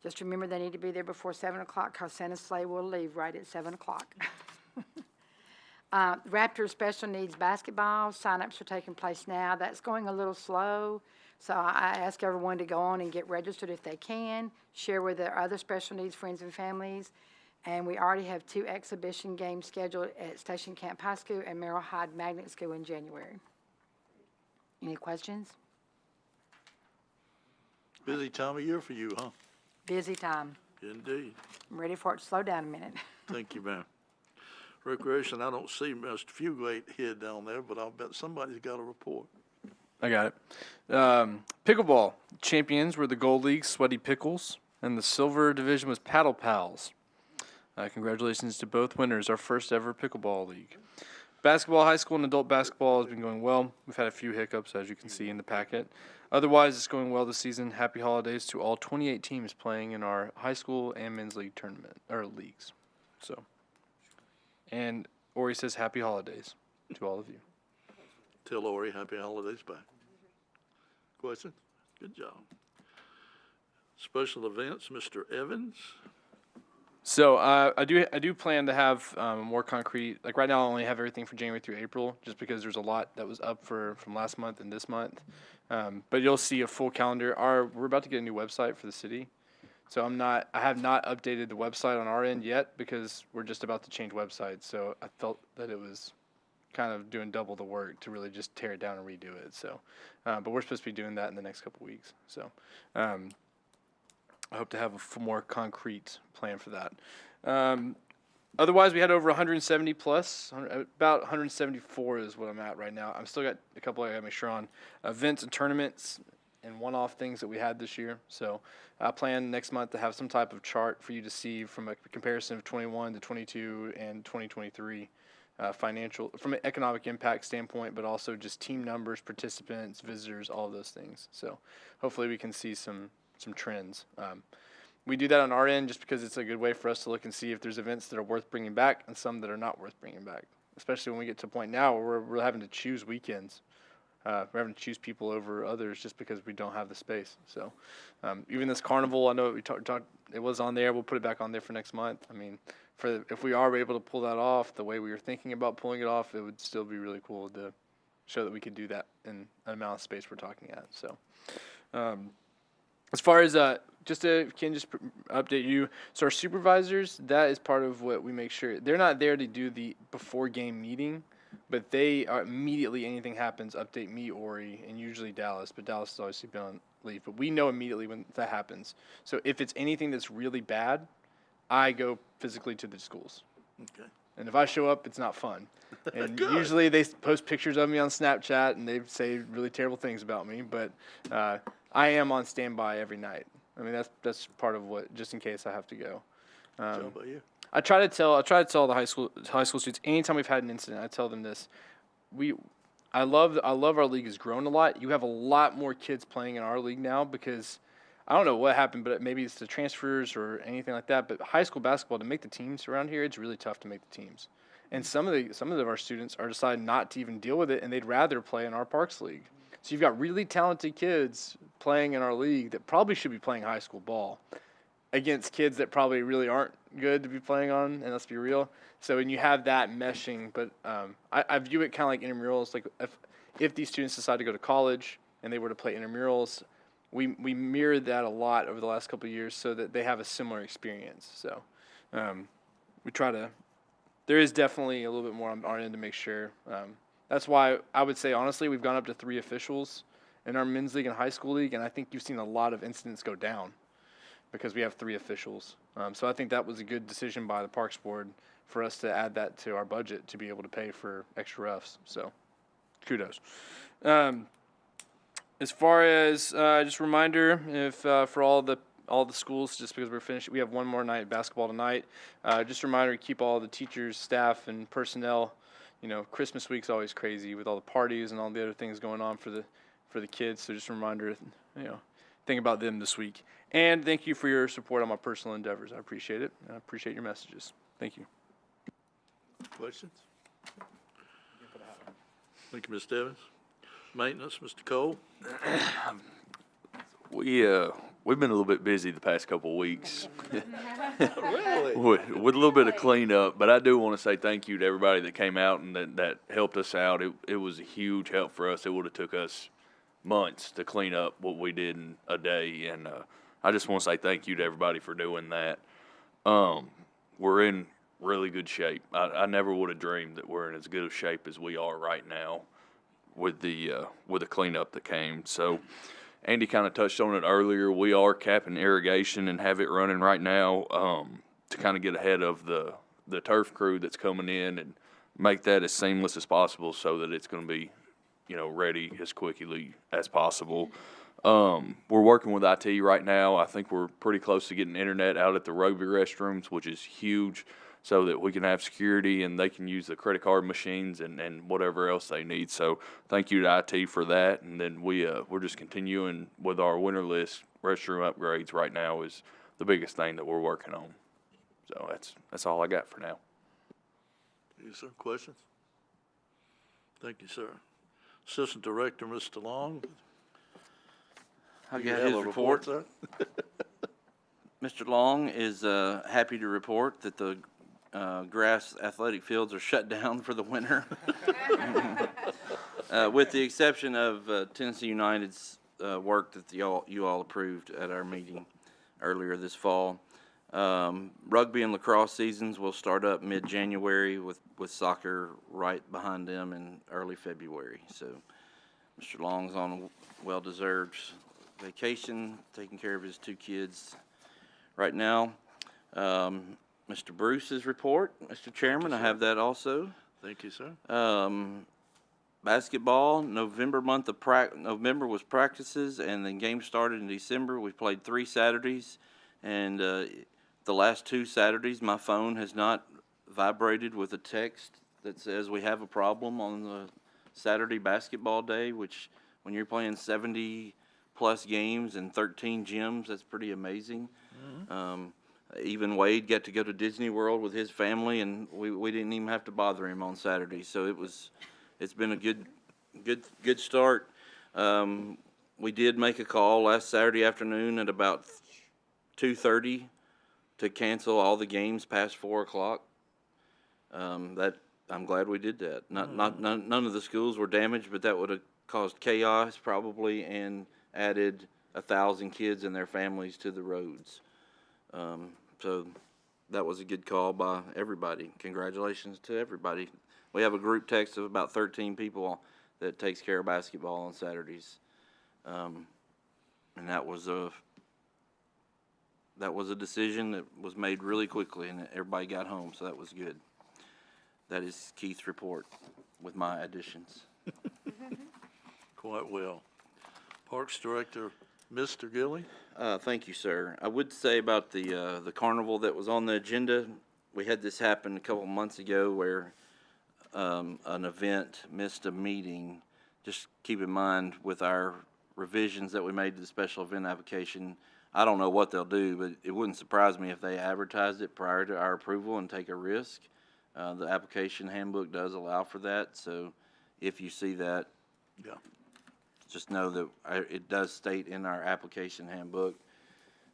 Speaker 20: Just remember they need to be there before 7 o'clock because Santa's sleigh will leave right at 7 o'clock. Raptors Special Needs Basketball, sign-ups are taking place now. That's going a little slow, so I ask everyone to go on and get registered if they can, share with their other special needs friends and families, and we already have 2 exhibition games scheduled at Station Camp High School and Merrill Hyde Magnet School in January. Any questions?
Speaker 4: Busy time of year for you, huh?
Speaker 20: Busy time.
Speaker 4: Indeed.
Speaker 20: I'm ready for it to slow down a minute.
Speaker 4: Thank you, ma'am. Recreation, I don't see Mr. Fugate here down there, but I'll bet somebody's got a report.
Speaker 14: I got it. Pickleball champions were the Gold League Sweaty Pickles, and the silver division was Paddle Pals. Congratulations to both winners, our first ever pickleball league. Basketball, high school, and adult basketball has been going well. We've had a few hiccups, as you can see in the packet. Otherwise, it's going well this season. Happy holidays to all 28 teams playing in our high school and men's league tournament, or leagues. So, and Ori says happy holidays to all of you.
Speaker 4: Tell Ori happy holidays back. Question? Good job. Special events, Mr. Evans.
Speaker 14: So I do plan to have more concrete. Like right now, I only have everything for January through April, just because there's a lot that was up from last month and this month. But you'll see a full calendar. We're about to get a new website for the city, so I have not updated the website on our end yet because we're just about to change websites. So I felt that it was kind of doing double the work to really just tear it down and redo it. So, but we're supposed to be doing that in the next couple weeks. So. I hope to have a more concrete plan for that. Otherwise, we had over 170 plus, about 174 is what I'm at right now. I'm still got a couple I got to make sure on events and tournaments and one-off things that we had this year. So I plan next month to have some type of chart for you to see from a comparison of 21 to 22 and 2023 financial, from an economic impact standpoint, but also just team numbers, participants, visitors, all of those things. So hopefully we can see some trends. We do that on our end just because it's a good way for us to look and see if there's events that are worth bringing back and some that are not worth bringing back, especially when we get to a point now where we're having to choose weekends. We're having to choose people over others just because we don't have the space. So even this carnival, I know we talked, it was on there. We'll put it back on there for next month. I mean, if we are able to pull that off the way we were thinking about pulling it off, it would still be really cool to show that we could do that in an amount of space we're talking at. So as far as just to update you. So our supervisors, that is part of what we make sure. They're not there to do the before game meeting, but they are immediately anything happens, update me, Ori, and usually Dallas. But Dallas has obviously been on leave. But we know immediately when that happens. So if it's anything that's really bad, I go physically to the schools.
Speaker 4: Okay.
Speaker 14: And if I show up, it's not fun. And usually they post pictures of me on Snapchat and they say really terrible things about me. But I am on standby every night. I mean, that's part of what, just in case I have to go.
Speaker 4: How about you?
Speaker 14: I try to tell the high school students, anytime we've had an incident, I tell them this. I love our league has grown a lot. You have a lot more kids playing in our league now because I don't know what happened, but maybe it's the transfers or anything like that. But high school basketball, to make the teams around here, it's really tough to make the teams. And some of our students are deciding not to even deal with it, and they'd rather play in our Parks League. So you've got really talented kids playing in our league that probably should be playing high school ball against kids that probably really aren't good to be playing on, and let's be real. So when you have that meshing, but I view it kind of like intramurals. Like if these students decide to go to college and they were to play intramurals, we mirrored that a lot over the last couple of years so that they have a similar experience. So we try to. There is definitely a little bit more on our end to make sure. That's why I would say, honestly, we've gone up to 3 officials in our men's league and high school league, and I think you've seen a lot of incidents go down because we have 3 officials. So I think that was a good decision by the Parks Board for us to add that to our budget to be able to pay for extra refs. So kudos. As far as just a reminder, if for all the schools, just because we're finished, we have one more night of basketball tonight. Just a reminder to keep all the teachers, staff, and personnel. You know, Christmas week's always crazy with all the parties and all the other things going on for the kids. So just a reminder, think about them this week. And thank you for your support on my personal endeavors. I appreciate it. I appreciate your messages. Thank you.
Speaker 4: Questions? Thank you, Ms. Evans. Maintenance, Mr. Cole.
Speaker 21: We've been a little bit busy the past couple of weeks.
Speaker 4: Really?
Speaker 21: with a little bit of cleanup, but I do want to say thank you to everybody that came out and that helped us out. It was a huge help for us. It would have took us months to clean up what we did in a day, and I just want to say thank you to everybody for doing that. We're in really good shape. I never would have dreamed that we're in as good of shape as we are right now with the cleanup that came. So Andy kind of touched on it earlier. We are capping irrigation and have it running right now to kind of get ahead of the turf crew that's coming in and make that as seamless as possible so that it's going to be, ready as quickly as possible. We're working with IT right now. I think we're pretty close to getting internet out at the rugby restrooms, which is huge, so that we can have security and they can use the credit card machines and whatever else they need. So thank you to IT for that. And then we're just continuing with our winter list. Restroom upgrades right now is the biggest thing that we're working on. So that's all I got for now.
Speaker 4: Yes, sir. Questions? Thank you, sir. Assistant Director, Mr. Long.
Speaker 5: I
Speaker 4: You
Speaker 5: got
Speaker 4: have
Speaker 5: his
Speaker 4: a
Speaker 5: report.
Speaker 4: sir?
Speaker 5: Mr. Long is happy to report that the grass athletic fields are shut down for the winter, with the exception of Tennessee United's work that you all approved at our meeting earlier this fall. Rugby and lacrosse seasons will start up mid-January with soccer right behind them in early February. So Mr. Long's on a well-deserved vacation, taking care of his 2 kids right now. Mr. Bruce's report, Mr. Chairman, I have that also.
Speaker 4: Thank you, sir.
Speaker 5: Basketball, November was practices, and then games started in December. We played 3 Saturdays, and the last 2 Saturdays, my phone has not vibrated with a text that says we have a problem on the Saturday basketball day, which when you're playing 70-plus games and 13 gyms, that's pretty amazing. Mm-hmm. Even Wade got to go to Disney World with his family, and we didn't even have to bother him on Saturday. So it's been a good start. We did make a call last Saturday afternoon at about 2:30 to cancel all the games past 4 o'clock. That I'm glad we did that. None of the schools were damaged, but that would have caused chaos probably and added 1,000 kids and their families to the roads. So that was a good call by everybody. Congratulations to everybody. We have a group text of about 13 people that takes care of basketball on Saturdays. And that was a decision that was made really quickly, and everybody got home, so that was good. That is Keith's report with my additions.
Speaker 4: Quite well. Parks Director, Mr. Gilly?
Speaker 5: Thank you, sir. I would say about the carnival that was on the agenda, we had this happen a couple months ago where an event missed a meeting. Just keep in mind with our revisions that we made to the special event application, I don't know what they'll do, but it wouldn't surprise me if they advertised it prior to our approval and take a risk. The application handbook does allow for that, so if you see that,
Speaker 4: Yeah.
Speaker 5: just know that it does state in our application handbook.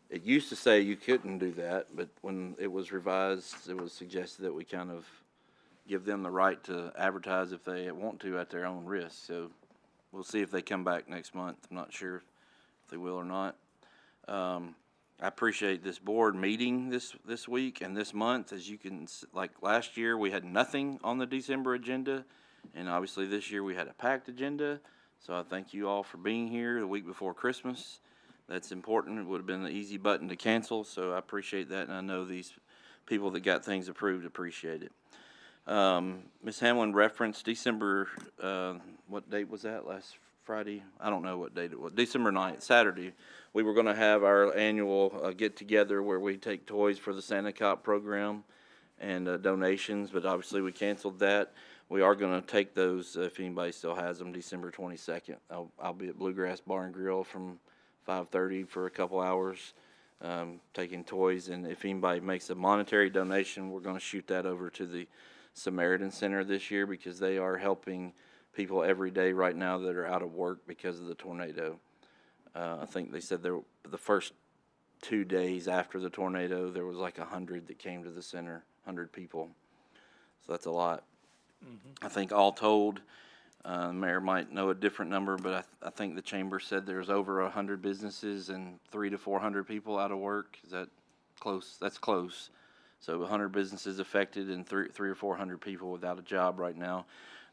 Speaker 5: It used to say you couldn't do that, but when it was revised, it was suggested that we kind of give them the right to advertise if they want to at their own risk. So we'll see if they come back next month. I'm not sure if they will or not. I appreciate this board meeting this week and this month. As you can, like last year, we had nothing on the December agenda, and obviously this year we had a packed agenda. So I thank you all for being here the week before Christmas. That's important. It would have been an easy button to cancel, so I appreciate that, and I know these people that got things approved appreciate it. Ms. Hamlin referenced December, what date was that, last Friday? I don't know what date it was. December 9th, Saturday. We were going to have our annual get-together where we take toys for the Santa Cop program and donations, but obviously we canceled that. We are going to take those, if anybody still has them, December 22nd. I'll be at Bluegrass Bar and Grill from 5:30 for a couple hours, taking toys, and if anybody makes a monetary donation, we're going to shoot that over to the Samaritan Center this year because they are helping people every day right now that are out of work because of the tornado. I think they said the first 2 days after the tornado, there was like 100 that came to the center, 100 people. So that's a lot. I think all told, the mayor might know a different number, but I think the chamber said there's over 100 businesses and 300 to 400 people out of work. Is that close? That's close. So 100 businesses affected and 300 or 400 people without a job right now.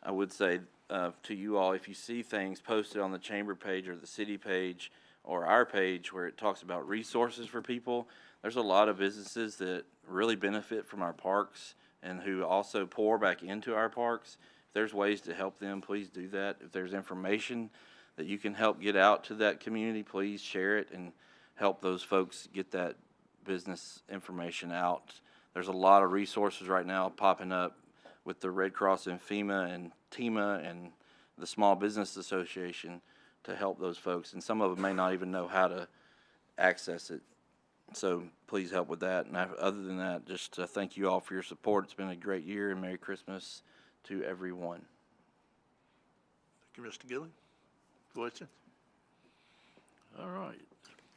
Speaker 5: I would say to you all, if you see things posted on the chamber page or the city page or our page where it talks about resources for people, there's a lot of businesses that really benefit from our parks and who also pour back into our parks. If there's ways to help them, please do that. If there's information that you can help get out to that community, please share it and help those folks get that business information out. There's a lot of resources right now popping up with the Red Cross and FEMA and TEMA and the Small Business Association to help those folks, and some of them may not even know how to access it. So please help with that. And other than that, just thank you all for your support. It's been a great year, and Merry Christmas to everyone.
Speaker 4: Thank you, Mr. Gilly. Questions? All right.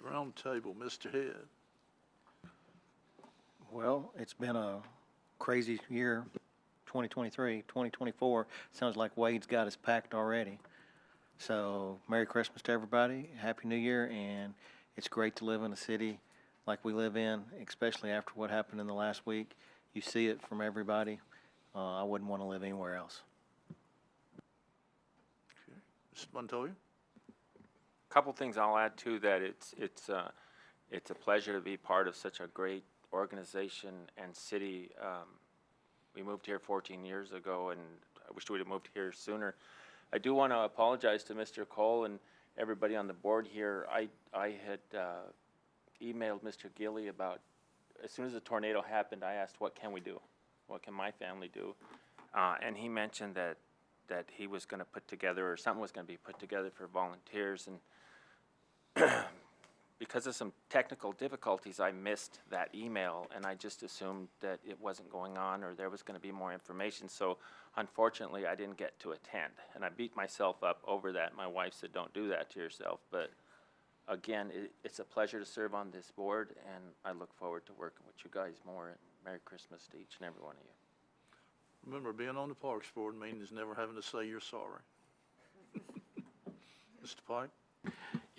Speaker 4: Round table, Mr. Head.
Speaker 19: Well, it's been a crazy year, 2023, 2024. Sounds like Wade's got us packed already. So Merry Christmas to everybody, Happy New Year, and it's great to live in a city like we live in, especially after what happened in the last week. You see it from everybody. I wouldn't want to live anywhere else.
Speaker 4: Okay. Mr. Montoya?
Speaker 11: Couple things I'll add to that. It's a pleasure to be part of such a great organization and city. We moved here 14 years ago, and I wish we'd have moved here sooner. I do want to apologize to Mr. Cole and everybody on the board here. I had emailed Mr. Gilly about, as soon as the tornado happened, I asked, what can we do? What can my family do? And he mentioned that he was going to put together, or something was going to be put together for volunteers. And because of some technical difficulties, I missed that email, and I just assumed that it wasn't going on or there was going to be more information. So unfortunately, I didn't get to attend, and I beat myself up over that. My wife said, don't do that to yourself. But again, it's a pleasure to serve on this board, and I look forward to working with you guys more. And Merry Christmas to each and every one of you.
Speaker 4: Remember, being on the Parks Board means never having to say you're sorry. Mr. Pike?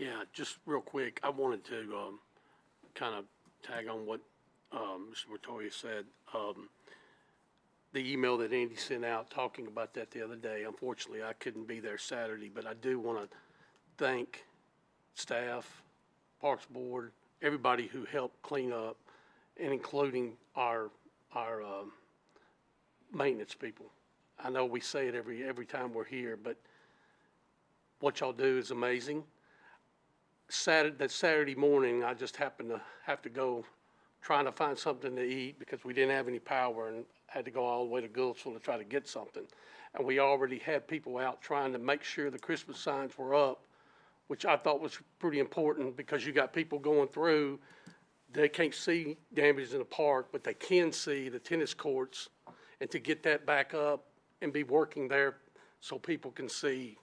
Speaker 7: Yeah, just real quick, I wanted to kind of tag on what Mr. Montoya said. The email that Andy sent out talking about that the other day, unfortunately, I couldn't be there Saturday, but I do want to thank staff, Parks Board, everybody who helped clean up, and including our maintenance people. I know we say it every time we're here, but what y'all do is amazing. That Saturday morning, I just happened to have to go trying to find something to eat because we didn't have any power and had to go all the way to Gouldsville to try to get something. And we already had people out trying to make sure the Christmas signs were up, which I thought was pretty important because you got people going through, they can't see damage in the park, but they can see the tennis courts. And to get that back up and be working there so people can see,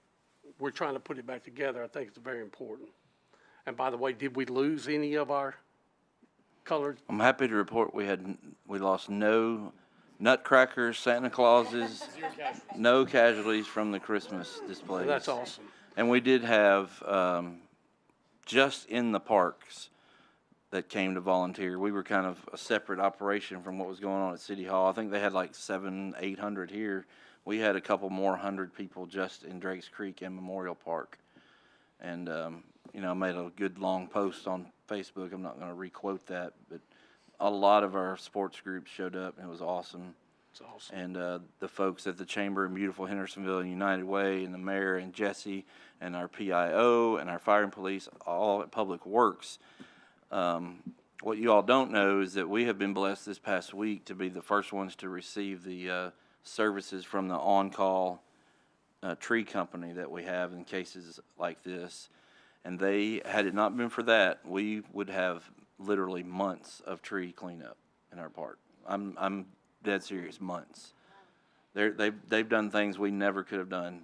Speaker 7: we're trying to put it back together. I think it's very important. And by the way, did we lose any of our colored?
Speaker 5: I'm happy to report we lost no nutcrackers, Santa Clauses, no casualties from the Christmas displays.
Speaker 7: That's awesome.
Speaker 5: And we did have, just in the parks that came to volunteer, we were kind of a separate operation from what was going on at City Hall. I think they had like 700-800 here. We had a couple more 100 people just in Drakes Creek and Memorial Park. And, you know, I made a good long post on Facebook. I'm not going to re-quote that, but a lot of our sports groups showed up, and it was awesome.
Speaker 7: It's awesome.
Speaker 5: And the folks at the Chamber in beautiful Hendersonville and United Way and the mayor and Jesse and our PIO and our fire and police, all at Public Works. What you all don't know is that we have been blessed this past week to be the first ones to receive the services from the on-call tree company that we have in cases like this. And they, had it not been for that, we would have literally months of tree cleanup in our park. I'm dead serious, months. They've done things we never could have done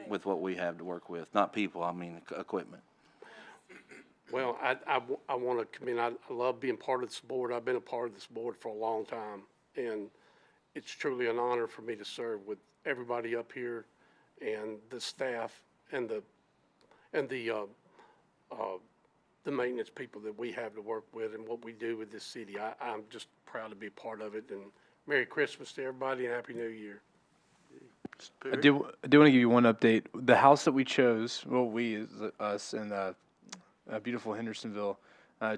Speaker 5: with what we have to work with. Not people, I mean equipment.
Speaker 7: Well, I want to commend, I love being part of this board. I've been a part of this board for a long time. And it's truly an honor for me to serve with everybody up here and the staff and the maintenance people that we have to work with and what we do with this city. I'm just proud to be a part of it. And Merry Christmas to everybody and Happy New Year.
Speaker 14: I do want to give you one update. The house that we chose, well, we, us in beautiful Hendersonville,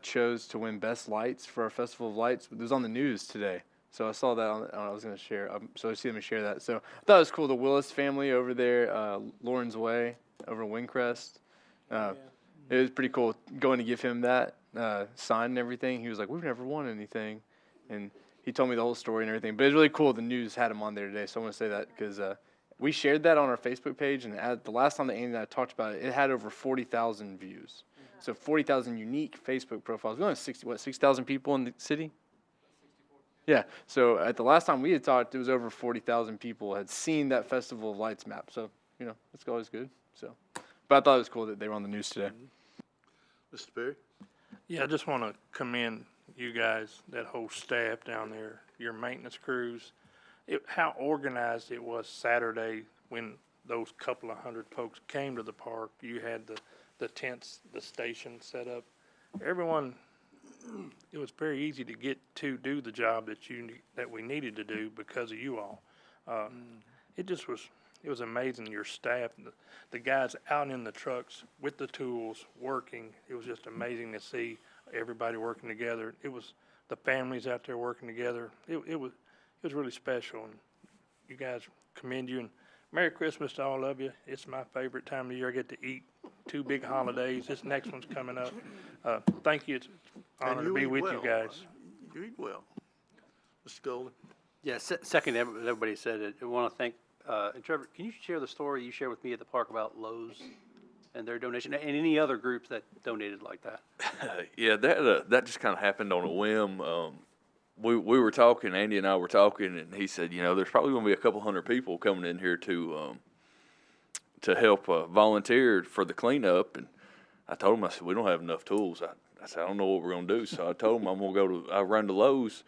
Speaker 14: chose to win Best Lights for our Festival of Lights. It was on the news today. So I saw that I was going to share. So I see them share that. So I thought it was cool. The Willis family over there, Lauren's Way, over Windcrest. It was pretty cool going to give him that sign and everything. He was like, "We've never won anything," and he told me the whole story and everything. But it's really cool. The news had him on there today, so I want to say that because we shared that on our Facebook page, and the last time that Andy and I talked about it, it had over 40,000 views. So 40,000 unique Facebook profiles. We only have 6,000 people in the city. Yeah. So at the last time we had talked, it was over 40,000 people had seen that Festival of Lights map. So that's always good. So, but I thought it was cool that they were on the news today.
Speaker 4: Mr. Perry?
Speaker 17: Yeah, I just want to commend you guys, that whole staff down there, your maintenance crews, how organized it was Saturday when those couple of hundred folks came to the park. You had the tents, the station set up. Everyone, it was very easy to get to do the job that we needed to do because of you all. It was amazing, your staff, the guys out in the trucks with the tools working. It was just amazing to see everybody working together. It was the families out there working together. It was really special, and you guys, commend you. And Merry Christmas to all of you. It's my favorite time of the year. I get to eat 2 big holidays. This next one's coming up. Thank you. It's an honor to be with you guys.
Speaker 4: You eat well. Mr. Golden?
Speaker 10: Yeah, second, everybody said it. I want to thank, and Trevor, can you share the story you shared with me at the park about Lowe's and their donation, and any other groups that donated like that?
Speaker 21: Yeah, that just kind of happened on a whim. We were talking, Andy and I were talking, and he said, there's probably going to be a couple hundred people coming in here to help volunteer for the cleanup. And I told him, I said, we don't have enough tools. I said, I don't know what we're going to do. So I told him I run to Lowe's.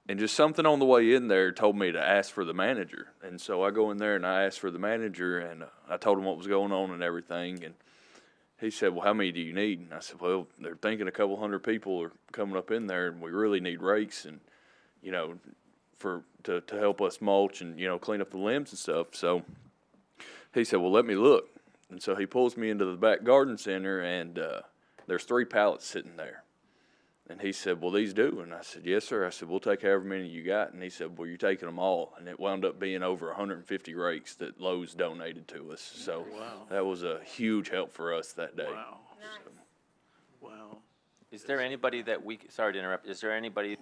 Speaker 21: And just something on the way in there told me to ask for the manager. And so I go in there and I asked for the manager, and I told him what was going on and everything. And he said, well, how many do you need? And I said, well, they're thinking a couple hundred people are coming up in there, and we really need rakes and, you know, to help us mulch and, you know, clean up the limbs and stuff. So he said, well, let me look. And so he pulls me into the back garden center, and there's 3 pallets sitting there. And he said, well, these do. And I said, yes, sir. I said, we'll take however many you got. And he said, well, you're taking them all. And it wound up being over 150 rakes that Lowe's donated to us. So that was a huge help for us that day.
Speaker 4: Wow. So, wow.
Speaker 11: Is there anybody that sorry to interrupt, is there anybody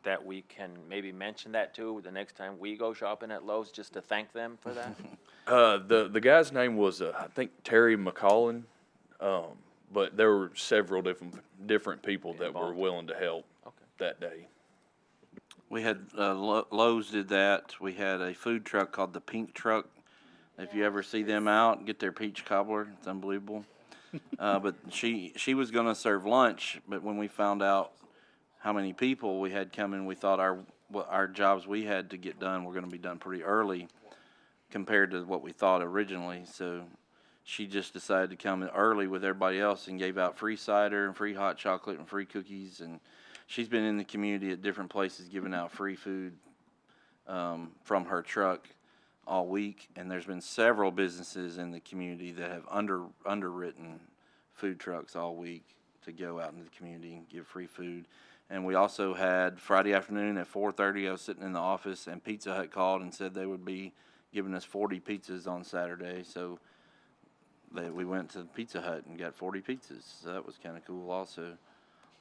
Speaker 11: that we can maybe mention that to the next time we go shopping at Lowe's, just to thank them for that?
Speaker 21: The guy's name was, I think, Terry McCollin. But there were several different people that were willing to help that day.
Speaker 5: We had, Lowe's did that. We had a food truck called the Pink Truck. If you ever see them out, get their peach cobbler. It's unbelievable. But she was going to serve lunch, but when we found out how many people we had coming, we thought our jobs we had to get done were going to be done pretty early compared to what we thought originally. So she just decided to come in early with everybody else and gave out free cider and free hot chocolate and free cookies. And she's been in the community at different places giving out free food from her truck all week. And there's been several businesses in the community that have underwritten food trucks all week to go out into the community and give free food. And we also had Friday afternoon at 4:30, I was sitting in the office, and Pizza Hut called and said they would be giving us 40 pizzas on Saturday. So we went to Pizza Hut and got 40 pizzas. So that was kind of cool also.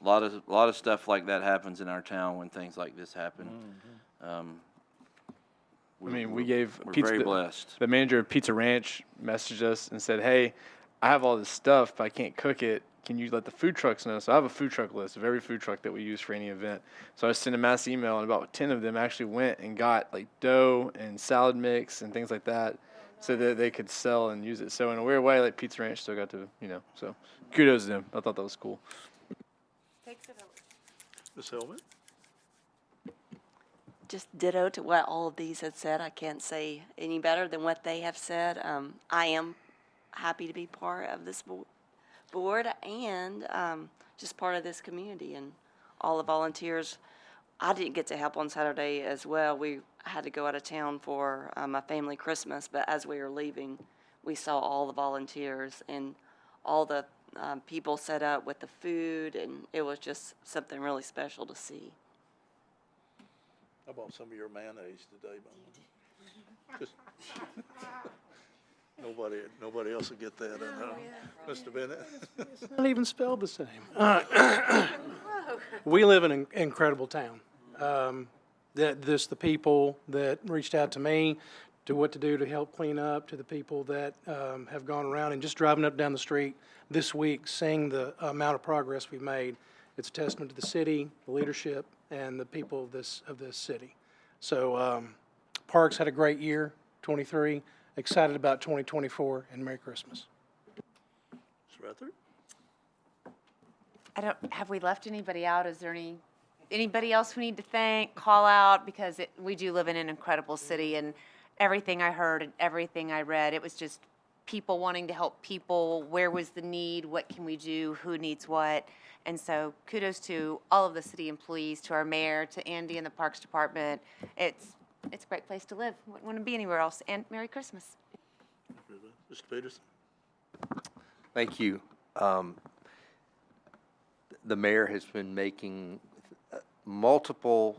Speaker 5: A lot of stuff like that happens in our town when things like this happen.
Speaker 14: We're
Speaker 5: very blessed.
Speaker 14: The manager of Pizza Ranch messaged us and said, hey, I have all this stuff, but I can't cook it. Can you let the food trucks know? So I have a food truck list of every food truck that we use for any event. So I sent a mass email, and about 10 of them actually went and got like dough and salad mix and things like that, so that they could sell and use it. So in a weird way, like Pizza Ranch still got to, so kudos to them. I thought that was cool.
Speaker 4: Ms. Hillman?
Speaker 6: Just ditto to what all of these had said. I can't say any better than what they have said. I am happy to be part of this board and just part of this community and all the volunteers. I didn't get to help on Saturday as well. We had to go out of town for my family Christmas, but as we were leaving, we saw all the volunteers and all the people set up with the food, and it was just something really special to see.
Speaker 4: I bought some of your mayonnaise today, but just nobody else will get that, Mr. Bennett.
Speaker 1: It's not even spelled the same. We live in an incredible town. The people that reached out to me to what to do to help clean up, to the people that have gone around and just driving up down the street this week, seeing the amount of progress we've made. It's a testament to the city, the leadership, and the people of this city. So Parks had a great year, 23. Excited about 2024, and Merry Christmas.
Speaker 4: Ms. Rutherford?
Speaker 13: Have we left anybody out? Is there anybody else we need to thank, call out? Because we do live in an incredible city, and everything I heard and everything I read, it was just people wanting to help people. Where was the need? What can we do? Who needs what? And so kudos to all of the city employees, to our mayor, to Andy and the Parks Department. It's a great place to live. Wouldn't want to be anywhere else. And Merry Christmas.
Speaker 4: Mr. Peterson?
Speaker 2: Thank you. The mayor has been making multiple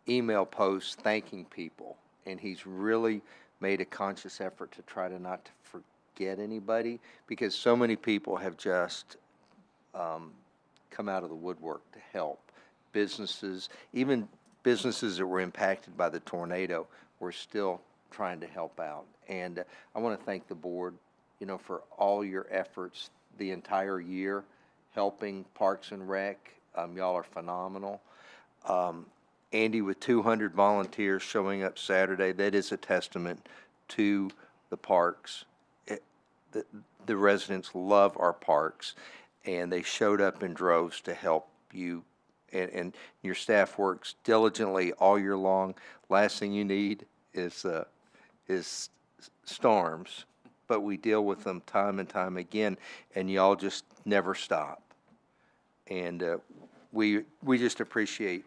Speaker 2: email posts thanking people, and he's really made a conscious effort to try to not to forget anybody, because so many people have just come out of the woodwork to help. Businesses, even businesses that were impacted by the tornado, were still trying to help out. And I want to thank the board, for all your efforts the entire year helping Parks and Rec. Y'all are phenomenal. Andy, with 200 volunteers showing up Saturday, that is a testament to the parks. The residents love our parks, and they showed up in droves to help you. And your staff works diligently all year long. Last thing you need is storms, but we deal with them time and time again, and y'all just never stop. And we just appreciate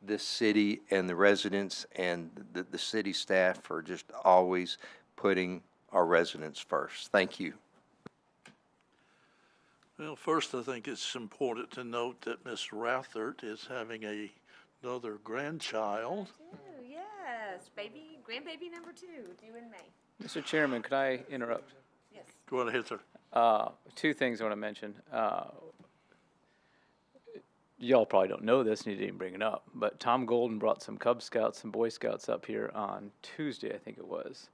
Speaker 2: this city and the residents and the city staff for just always putting our residents first. Thank you.
Speaker 4: Well, first, I think it's important to note that Miss Rathert is having another grandchild.
Speaker 13: Yes, grandbaby number 2, due in May.
Speaker 18: Mr. Chairman, could I interrupt?
Speaker 13: Yes.
Speaker 4: Go ahead, sir.
Speaker 18: 2 things I want to mention. Y'all probably don't know this, and you didn't even bring it up, but Tom Golden brought some Cub Scouts and Boy Scouts up here on Tuesday, I think it was.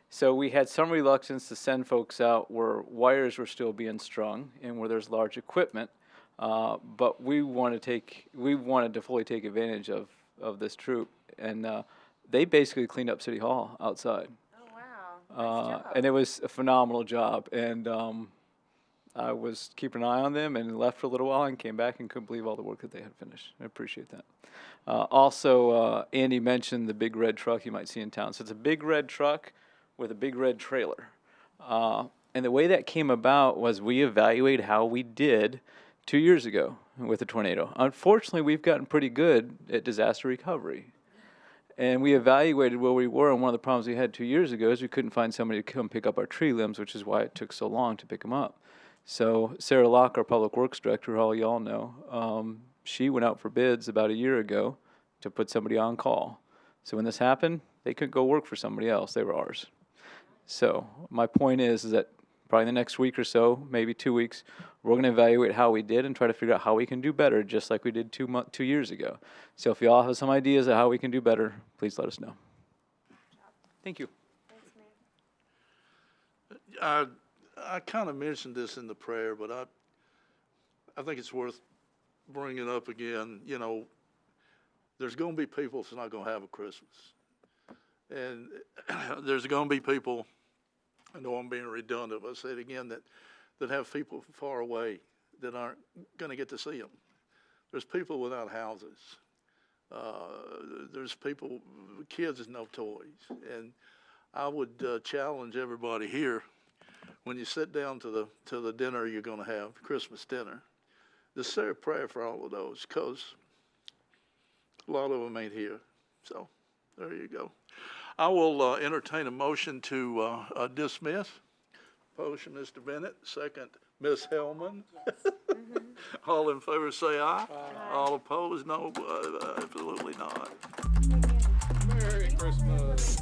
Speaker 18: So we had some reluctance to send folks out where wires were still being strung and where there's large equipment, but we wanted to fully take advantage of this troop, and they basically cleaned up City Hall outside.
Speaker 13: Oh, wow. Nice job.
Speaker 18: And it was a phenomenal job, and I was keeping an eye on them and left for a little while and came back and couldn't believe all the work that they had finished. I appreciate that. Also, Andy mentioned the big red truck you might see in town. So it's a big red truck with a big red trailer. And the way that came about was we evaluated how we did 2 years ago with the tornado. Unfortunately, we've gotten pretty good at disaster recovery. And we evaluated where we were, and one of the problems we had 2 years ago is we couldn't find somebody to come pick up our tree limbs, which is why it took so long to pick them up. So Sarah Locke, our Public Works Director, who all y'all know, she went out for bids about a year ago to put somebody on call. So when this happened, they couldn't go work for somebody else. They were ours. So my point is that probably in the next week or so, maybe 2 weeks, we're going to evaluate how we did and try to figure out how we can do better, just like we did 2 years ago. So if y'all have some ideas of how we can do better, please let us know. Thank you.
Speaker 13: Thanks, man.
Speaker 4: I kind of mentioned this in the prayer, but I think it's worth bringing up again. You know, there's going to be people that's not going to have a Christmas. And there's going to be people, I know I'm being redundant, but I say it again, that have people far away that aren't going to get to see them. There's people without houses. There's people, kids with no toys. And I would challenge everybody here, when you sit down to the dinner you're going to have, Christmas dinner, just say a prayer for all of those, because a lot of them ain't here. So there you go. I will entertain a motion to dismiss. Motion, Mr. Bennett. Second, Ms. Hellman.
Speaker 13: Yes. Mm-hmm.
Speaker 4: All in favor say aye. All opposed, no, absolutely not.
Speaker 17: Merry Christmas.